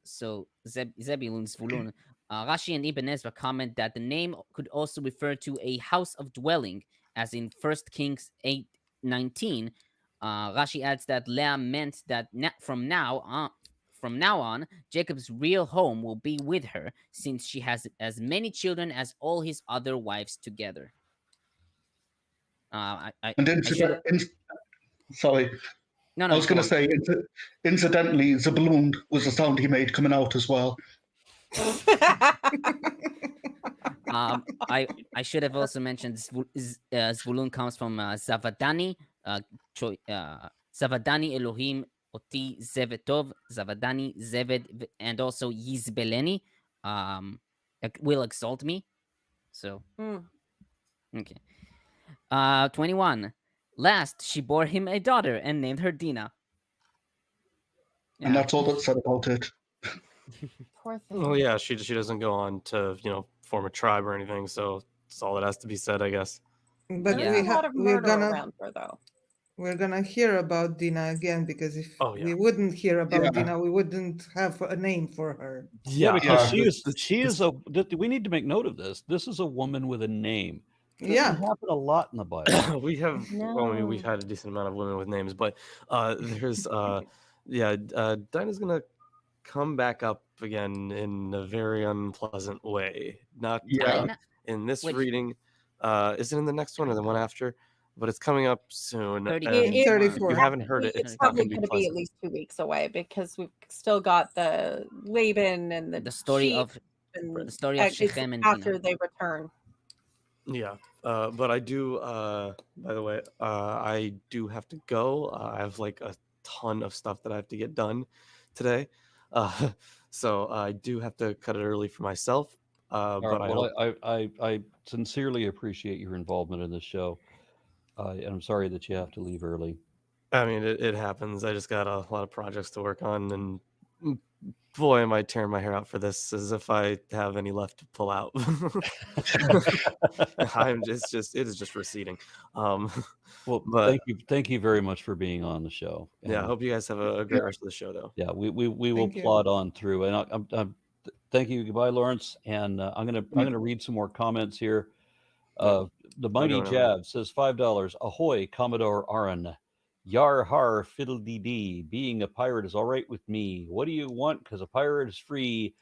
So Zebulun, Zvulun. Rashi and Ibn Ezra comment that the name could also refer to a house of dwelling, as in 1 Kings 8:19. Rashi adds that Leah meant that from now on, Jacob's real home will be with her, since she has as many children as all his other wives together. And I should sorry, no I no was go going to on. say, incidentally, the balloon was the sound he made coming out as well. I should have also mentioned Zvulun comes from Zavadani, Zavadani Elohim Oti Zevetov, Zavadani Zeved, and also Yizbeleni, will exalt me. So, okay. 21. Last, she bore him a daughter and named her Dinah. And that's all that's said about it. Poor thing. Well, yeah, she doesn't go on to form a tribe or anything, so that's all that has to be said, I guess. But Yeah. There's a lot of we're murder gonna around her, though. we're gonna hear about Dina again, because if Oh, yeah. we wouldn't hear about Yeah. Dina, we wouldn't have a name for her. Yeah, because Yeah. she is a. We need to make note of this. This is a woman with a name. Doesn't Yeah. happen a lot in the Bible. we have well, I mean, we've No. had a decent amount of women with names, but there's Dinah's gonna come back up again in a very unpleasant way. Not Yeah. Dinah? in this Which- reading. Is it in the next one or the one after? But it's coming up soon. 30 and In 34. If you haven't heard it, It's it's not probably going to going be to be at pleasant. least 2 weeks away, because we've still got the Laban and the story sheep of and the story of it's Shechem and after Dinah. they return. Yeah, but I do. By the way, I do have to go. I have like a ton of stuff that I have to get done today, so I do have to cut it early for myself. All But right, I hope, well, I sincerely appreciate your involvement in this show. And I'm sorry that you have to leave early. I mean, it happens. I just got a lot of projects to work on, and boy, am I tearing my hair out for this, as if I have any left to pull out. It is just receding. Well, But thank you very much for being on the show. yeah, I And, hope you guys have a great rest of the show, though. yeah, we will Thank you. plod on through. And thank you, goodbye, Lawrence. And I'm gonna read some more comments here. The Mighty going on. Jav says $5. Ahoy, Commodore Aaron. Yar har fiddle dee dee. Being a pirate is all right with me. What do you want? Because a pirate is free.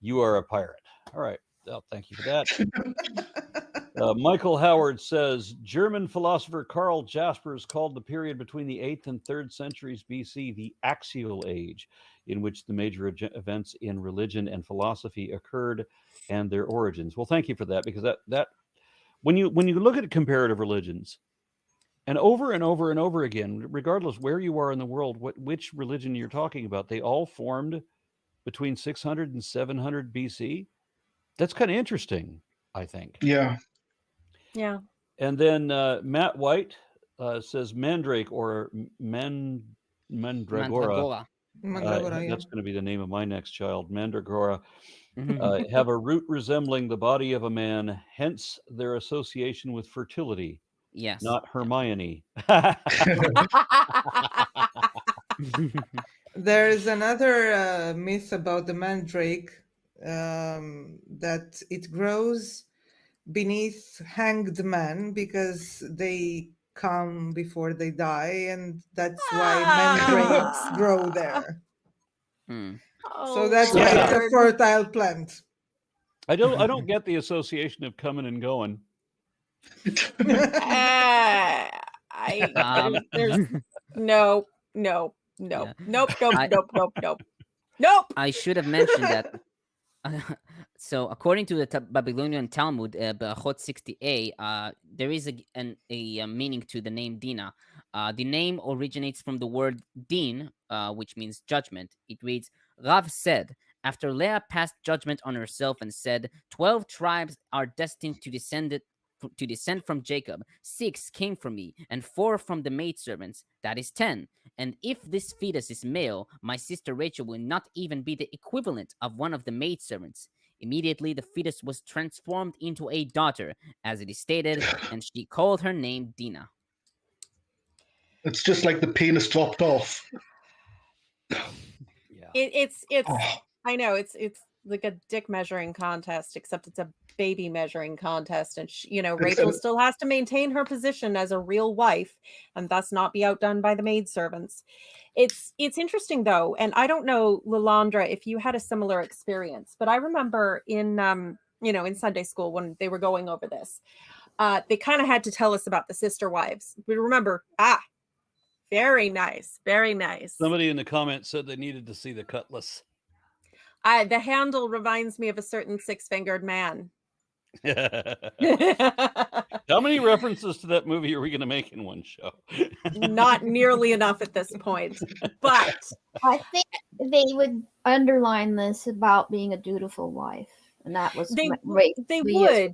You are a pirate. All right. Well, thank you for that. Michael Howard says German philosopher Karl Jaspers called the period between the 8th and 3rd centuries BC the Axial Age, in which the major events in religion and philosophy occurred and their origins. Well, thank you for that, because that when you look at comparative religions, and over and over and over again, regardless where you are in the world, which religion you're talking about, they all formed between 600 and 700 BC. That's kind of interesting, I think. Yeah. Yeah. And then Matt White says Mandrake or Mandragora. Mandragora. Mandragora, yeah. That's going to be the name of my next child, Mandragora. Mhm. Have a root resembling the body of a man, hence their association with fertility. Yes. Not Hermione. There is another myth about the mandrake, that it grows beneath hanged men because they come before they die, and that's why mandrakes grow there. Hmm. So that's why it's a Lord. fertile plant. I don't get the association of coming and going. There's no, Yeah. nope. I should have mentioned that. So, according to the Babylonian Talmud, Berachot 60a, there is a meaning to the name Dinah. The name originates from the word din, which means judgment. It reads, Rav said, after Leah passed judgment on herself and said, 12 tribes are destined to descend from Jacob. 6 came from me, and 4 from the maidservants. That is 10. And if this fetus is male, my sister Rachel will not even be the equivalent of one of the maidservants. Immediately, the fetus was transformed into a daughter, as it is stated, and she called her name Dina. It's just like the penis dropped off. Yeah. It's Oh. I know it's like a dick measuring contest, except it's a baby measuring contest, and Rachel still has to maintain her position as a real wife and thus not be outdone by the maidservants. It's interesting though, and I don't know, Lalandra, if you had a similar experience, but I remember in in Sunday school when they were going over this, they kind of had to tell us about the sister wives. We remember, very nice, very nice. Somebody in the comments said they needed to see the cutlass. The handle reminds me of a certain six-fingered man. How many references to that movie are we going to make in one show? Not nearly enough at this point, but I think they would underline this about being a dutiful wife, and that was they Leah's would.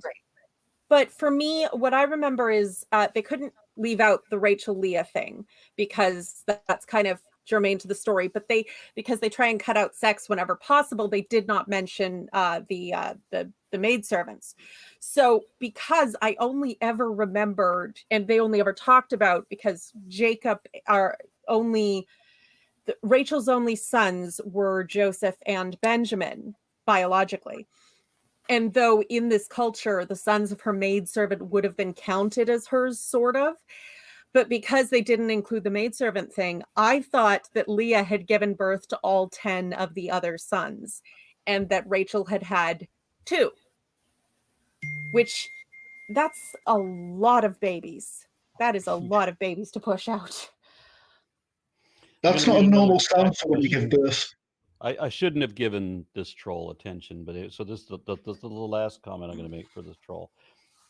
But for me, what I remember is they couldn't leave out the Rachel Leah thing because that's kind of germane to the story. But because they try and cut out sex whenever possible, they did not mention the maidservants. So because I only ever remembered, and they only ever talked about, because Rachel's only sons were Joseph and Benjamin biologically. And though in this culture, the sons of her maidservant would have been counted as hers, sort of, but because they didn't include the maidservant thing, I thought that Leah had given birth to all 10 of the other sons and that Rachel had 2, which that's a lot of babies. That is a lot of babies to push out. That's not a normal sound for when you give birth. I shouldn't have given this troll attention, but this is the last comment I'm going to make for this troll.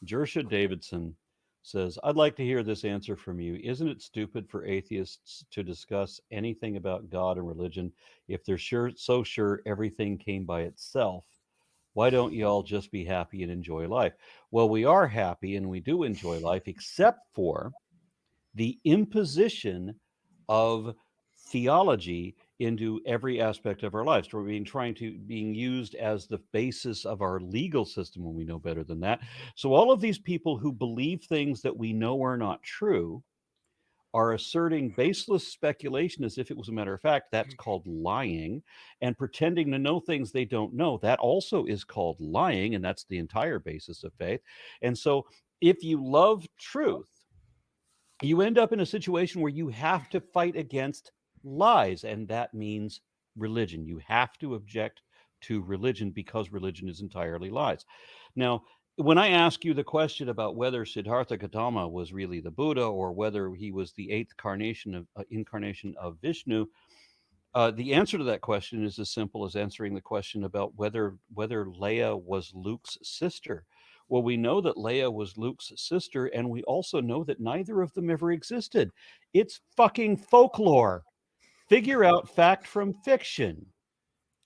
Jersha Davidson says, I'd like to hear this answer from you. Isn't it stupid for atheists to discuss anything about God and religion if they're so sure everything came by itself? Why don't you all just be happy and enjoy life? Well, we are happy and we do enjoy life, except for the imposition of theology into every aspect of our lives. We're being used as the basis of our legal system when we know better than that. So all of these people who believe things that we know are not true are asserting baseless speculation as if it was a matter of fact. That's called lying. And pretending to know things they don't know, that also is called lying, and that's the entire basis of faith. And so if you love truth, you end up in a situation where you have to fight against lies, and that means religion. You have to object to religion because religion is entirely lies. Now, when I ask you the question about whether Siddhartha Gautama was really the Buddha or whether he was the 8th incarnation of Vishnu, the answer to that question is as simple as answering the question about whether Leia was Luke's sister. Well, we know that Leia was Luke's sister, and we also know that neither of them ever existed. It's fucking folklore. Figure out fact from fiction.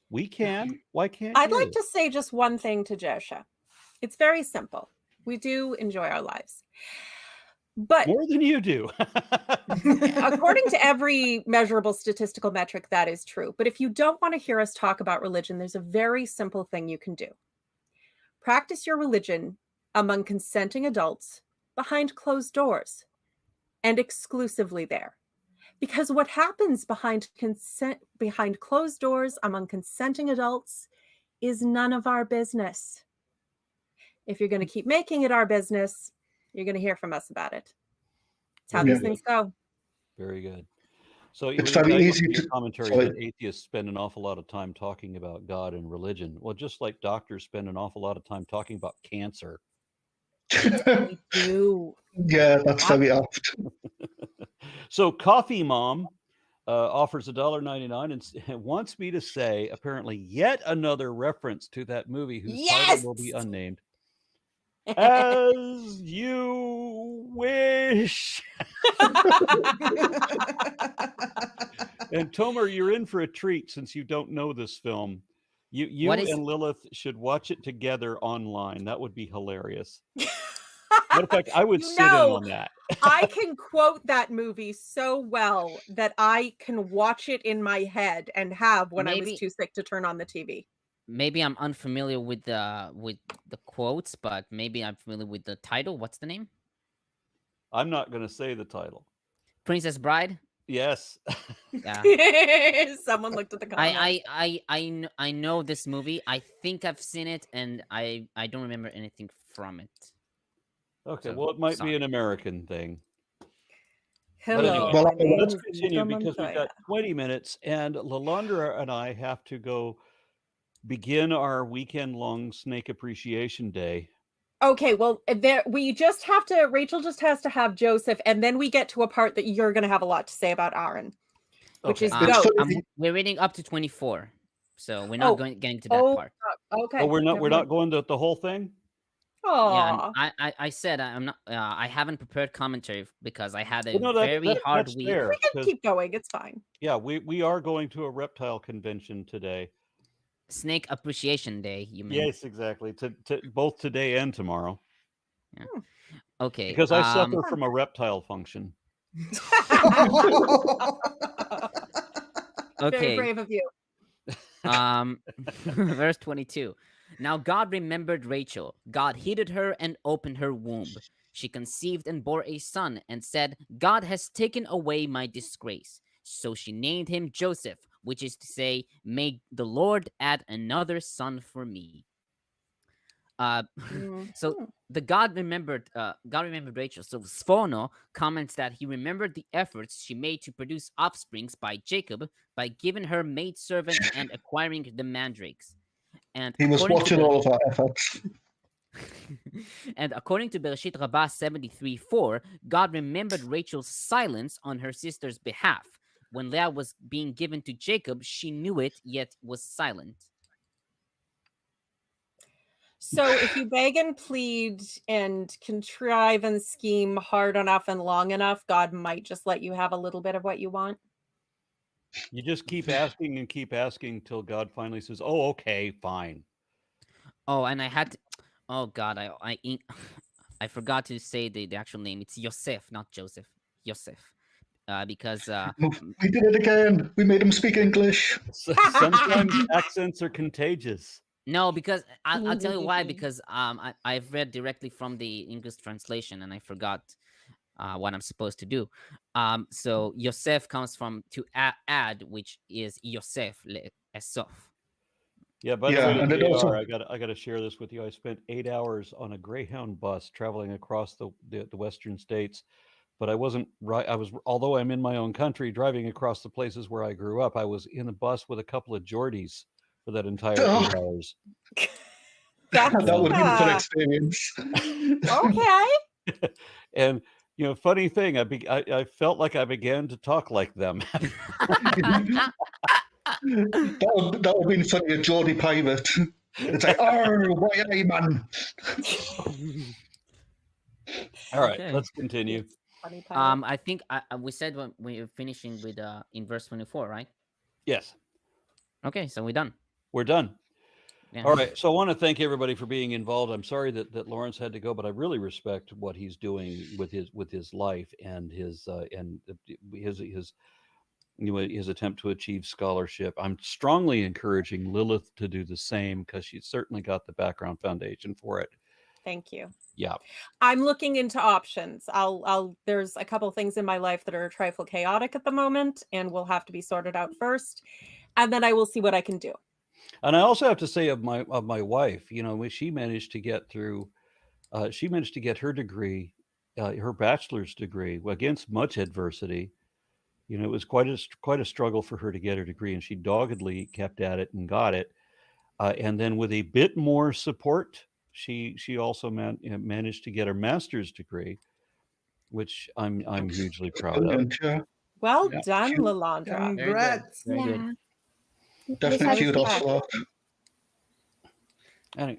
We can. Why can't I'd you? like to say just one thing to Josha. It's very simple. We do enjoy our lives. But more than you do. According to every measurable statistical metric, that is true. But if you don't want to hear us talk about religion, there's a very simple thing you can do. Practice your religion among consenting adults behind closed doors and exclusively there. Because what happens behind closed doors among consenting adults is none of our business. If you're going to keep making it our business, you're going to hear from us about it. That's how these things go. Very good. So it's very easy to commentary that atheists spend an awful lot of time talking about God and religion. Well, just like doctors spend an awful lot of time talking about cancer. We do. Yeah, that's very apt. So Coffee Mom offers $1.99 and wants me to say apparently yet another reference to that movie whose title will be unnamed. As you wish. And Tomer, you're in for a treat since you don't know this film. You and Lilith should watch it together online. That would be hilarious. Matter of fact, I would You sit in know, on that. I can quote that movie so well that I can watch it in my head and have when I was Maybe- too sick to turn on the TV. Maybe I'm unfamiliar with the quotes, but maybe I'm familiar with the title. What's the name? I'm not going to say the title. Princess Bride. Yes. Yeah. Someone looked at the comments. I know this movie. I think I've seen it, and I don't remember anything from it. Okay, So, well, it might sorry. be an American thing. Hello, Well, my name Let's is continue Eva because we've Montoya. got 20 minutes, and Lalandra and I have to go begin our weekend-long Snake Appreciation Day. Okay, well, Rachel just has to have Joseph, and then we get to a part that you're going to have a lot to say about Aaron, which is It's goat. funny. We're reading up to 24, so we're not getting to that part. Okay. Oh, we're never not mind. going to the whole thing? Aw. Yeah, I said I'm not. I haven't prepared commentary because I had a Well, no, very hard that's week. fair. We can 'cause, keep going. It's fine. yeah, we are going to a reptile convention today. Snake Appreciation Day. You mean? Yes, exactly. Both today and tomorrow. Yeah. Okay. Because I suffer from a reptile function. Very Okay. brave of you. Verse 22. Now God remembered Rachel. God heeded her and opened her womb. She conceived and bore a son and said, God has taken away my disgrace. So she named him Joseph, which is to say, may the Lord add another son for me. So the God remembered Rachel. So Sfono comments that he remembered the efforts she made to produce offsprings by Jacob by giving her maidservant and acquiring the mandrakes. And He was watching all of our efforts. And according to Bereshit Rabbah 73:4, God remembered Rachel's silence on her sister's behalf. When Leah was being given to Jacob, she knew it, yet was silent. So if you beg and plead and contrive and scheme hard enough and long enough, God might just let you have a little bit of what you want. You just keep asking and keep asking till God finally says, "Oh, okay, fine." Oh, and I had to, oh God, I forgot to say the actual name. It's Yosef, not Joseph. Yosef. Because We did it again. We made him speak English. Sometimes accents are contagious. no, because I'll tell you why. Because I've read directly from the English translation, and I forgot what I'm supposed to do. So Yosef comes from to add, which is Yosef Esof. Yeah, by Yeah, the and way, it JR, also- I got to share this with you. I spent 8 hours on a Greyhound bus traveling across the western states, but I wasn't right. Although I'm in my own country, driving across the places where I grew up. I was in a bus with a couple of Geordies for that entire 8 hours. That would be a fun experience. Okay. And funny thing, I felt like I began to talk like them. That would be funny, a Geordie pirate. It's like, oh, why are you, man? All right, Okay. let's continue. Funny pirate. I think we said when we're finishing with in verse 24, right? Yes, Okay, so we're done. we're done. Yeah. All right, so I want to thank everybody for being involved. I'm sorry that Lawrence had to go, but I really respect what he's doing with his life and his attempt to achieve scholarship. I'm strongly encouraging Lilith to do the same because she's certainly got the background foundation for it. Thank you. Yeah. I'm looking into options. There's a couple things in my life that are a trifle chaotic at the moment and will have to be sorted out first. And then I will see what I can do. And I also have to say of my wife, she managed to get through. She managed to get her degree, her bachelor's degree, against much adversity. It was quite a struggle for her to get her degree, and she doggedly kept at it and got it. And then with a bit more support, she also managed to get her master's degree, which I'm hugely proud of. Brilliant, yeah. Well Yeah. done, Lalandra. Congrats. Very good. Definitely kudos for that.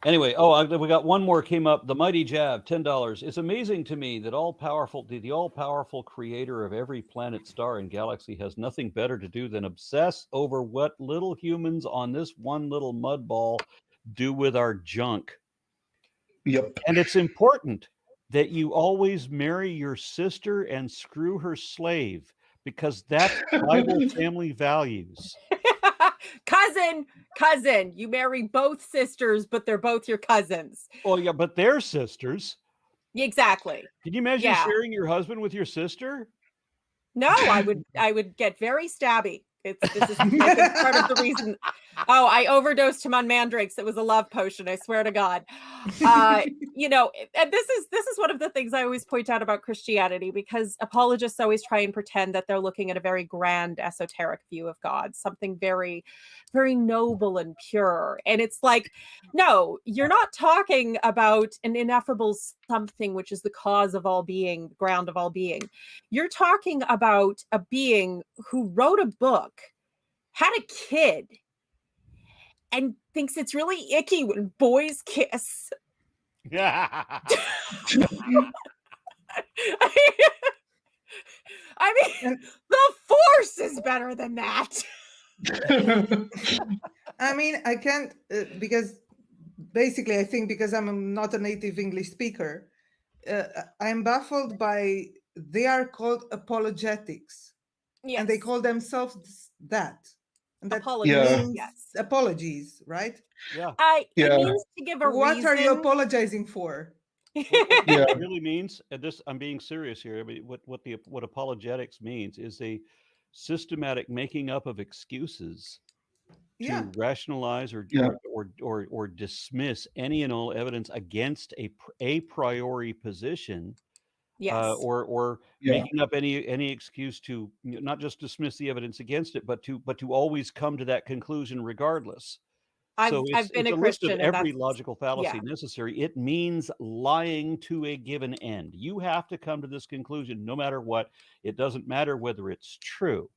Anyway, we got one more came up. The Mighty Jab, $10. It's amazing to me that the all-powerful creator of every planet, star, and galaxy has nothing better to do than obsess over what little humans on this one little mud ball do with our junk. Yep. And it's important that you always marry your sister and screw her slave, because that's Bible family values. cousin, you marry both sisters, but they're both your cousins. Oh yeah, but they're sisters. Exactly. Can you imagine Yeah. sharing your husband with your sister? No, I would get very stabby. This is, I think, part of the reason. Oh, I overdosed him on mandrakes. It was a love potion, I swear to God. You know, and this is one of the things I always point out about Christianity, because apologists always try and pretend that they're looking at a very grand esoteric view of God, something very, very noble and pure. And it's like, no, you're not talking about an ineffable something which is the cause of all being, the ground of all being. You're talking about a being who wrote a book, had a kid, and thinks it's really icky when boys kiss. Yeah. I mean, the Force is better than that. I mean, I can't because basically I think because I'm not a native English speaker, I'm baffled by they are called apologetics, Yes. and they call themselves that. And that Apologies, means yes. apologies, right? Yeah. It means to give a What reason. are you apologizing for? What Yeah. it really means, and this, I'm being serious here. I mean, what apologetics means is a systematic making up of excuses to Yeah. rationalize Yeah. or dismiss any and all evidence against a priori position, Yes. or Yeah. making up any excuse to not just dismiss the evidence against it, but to always come to that conclusion regardless. So I've been it's a a list of Christian, and every that's, logical fallacy yeah. necessary. It means lying to a given end. You have to come to this conclusion no matter what. It doesn't matter whether it's true.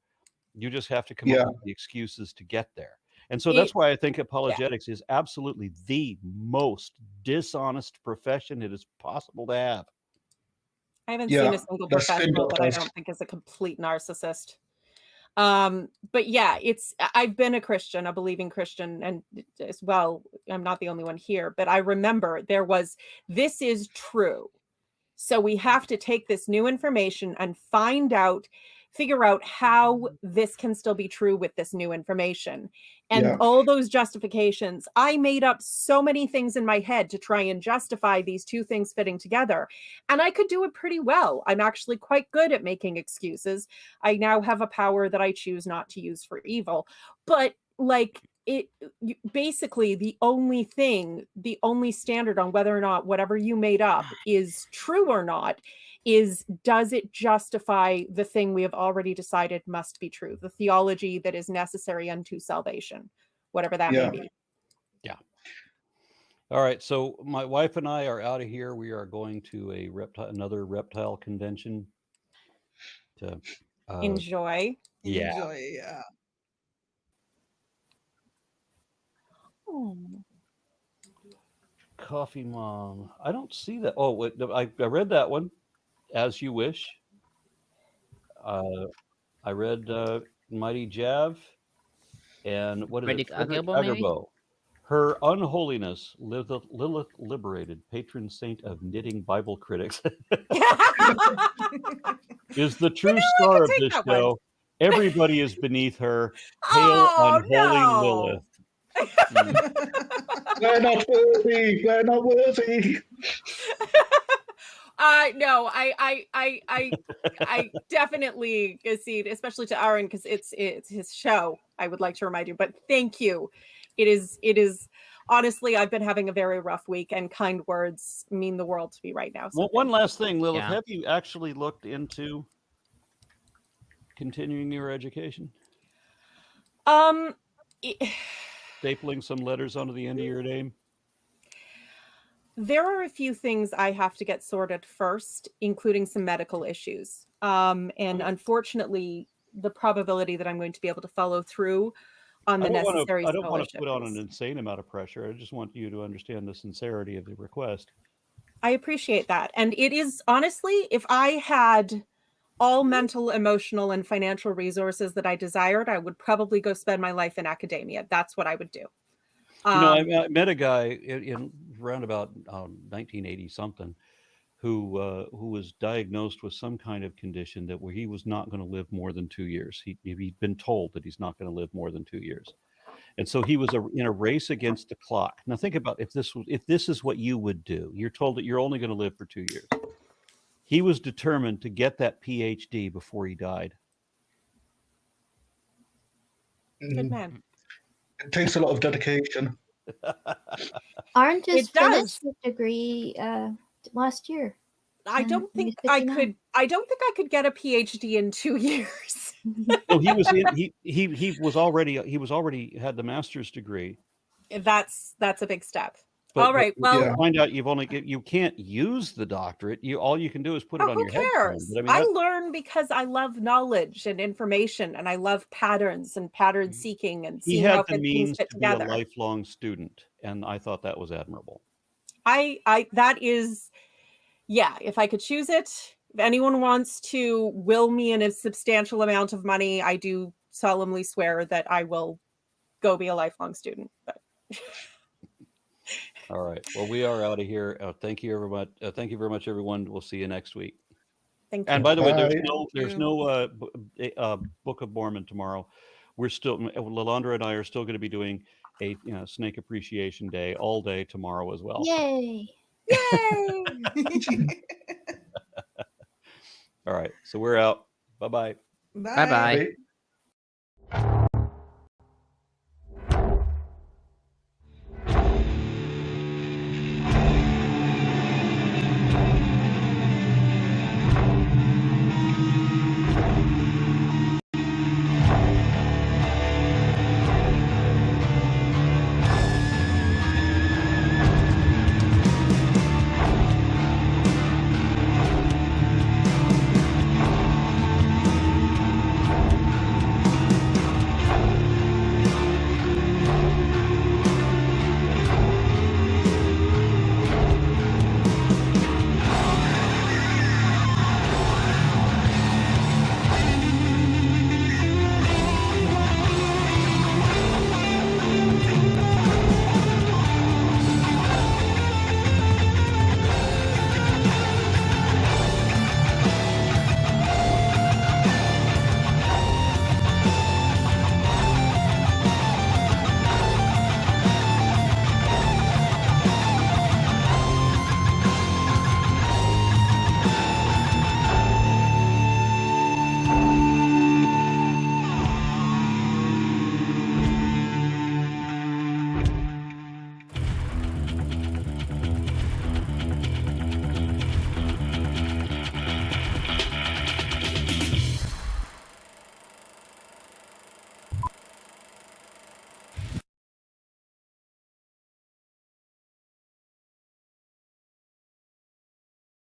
You just have to come Yeah. up with the excuses to get there. And so that's why I think apologetics is absolutely the most dishonest profession it is possible to have. I haven't Yeah, seen a single that's professional that I symbiotic. don't think is a complete narcissist. But yeah, I've been a Christian, a believing Christian, and as well, I'm not the only one here, but I remember this is true. So we have to take this new information and figure out how this can still be true with this new information. And Yeah. all those justifications, I made up so many things in my head to try and justify these two things fitting together. And I could do it pretty well. I'm actually quite good at making excuses. I now have a power that I choose not to use for evil. But like, basically the only standard on whether or not whatever you made up is true or not is, does it justify the thing we have already decided must be true, the theology that is necessary unto salvation, whatever that may be. Yeah. All right, so my wife and I are out of here. We are going to another reptile convention to enjoy. Yeah. Enjoy, yeah. Coffee Mom. I don't see that. Oh, wait, I read that one. As You Wish. I read Mighty Jav, and what is Frederick it? Frederick Agilbo, maybe? Agilbo. Her Unholiness, Lilith Liberated, patron saint of knitting Bible critics, is the true star of this show. Everybody is beneath her. Hail unholy Lilith. We're not worthy. We're not worthy. No, I definitely concede, especially to Aaron, because it's his show. I would like to remind you, but thank you. It is honestly, I've been having a very rough week, and kind words mean the world to me right now. So one last thing, Lilith, Yeah. have you actually looked into continuing your education? Stapling some letters onto the end of your name? There are a few things I have to get sorted first, including some medical issues. And unfortunately, the probability that I'm going to be able to follow through on the necessary I don't want to scholarship put on an insane amount of pressure. I just want you to understand the sincerity of the request. I appreciate that. And it is, honestly, if I had all mental, emotional, and financial resources that I desired, I would probably go spend my life in academia. That's what I would do. I met a guy in around about 1980 something who was diagnosed with some kind of condition that where he was not going to live more than 2 years. He'd been told that he's not going to live more than 2 years. And so he was in a race against the clock. Now think about if this is what you would do. You're told that you're only going to live for 2 years. He was determined to get that PhD before he died. Good man. It takes a lot of dedication. Orange just It does. finished his degree last year. I and don't he think was I 59. could. I don't think I could get a PhD in 2 years. No, he was he was already had the master's degree. That's a big step. But, All right. but Well, Yeah. find out you can't use the doctorate. All you can do is put it on who your headstone. cares? But I learn because I love knowledge and information, and I love patterns and pattern seeking and he seeing how had the things means fit to be a together. lifelong student, and I thought that was admirable. That is, yeah. If I could choose it, if anyone wants to will me in a substantial amount of money, I do solemnly swear that I will go be a lifelong student. But All right. Well, we are out of here. Thank you, everyone. Thank you very much, everyone. We'll see you next week. thank you. And by the way, there's Bye. no Book of Mormon tomorrow. We're still Lalandra and I are still going to be doing a Snake Appreciation Day all day tomorrow as well. Yay! Yay! All right. So we're out. Bye-bye. Bye. Bye bye. Bye.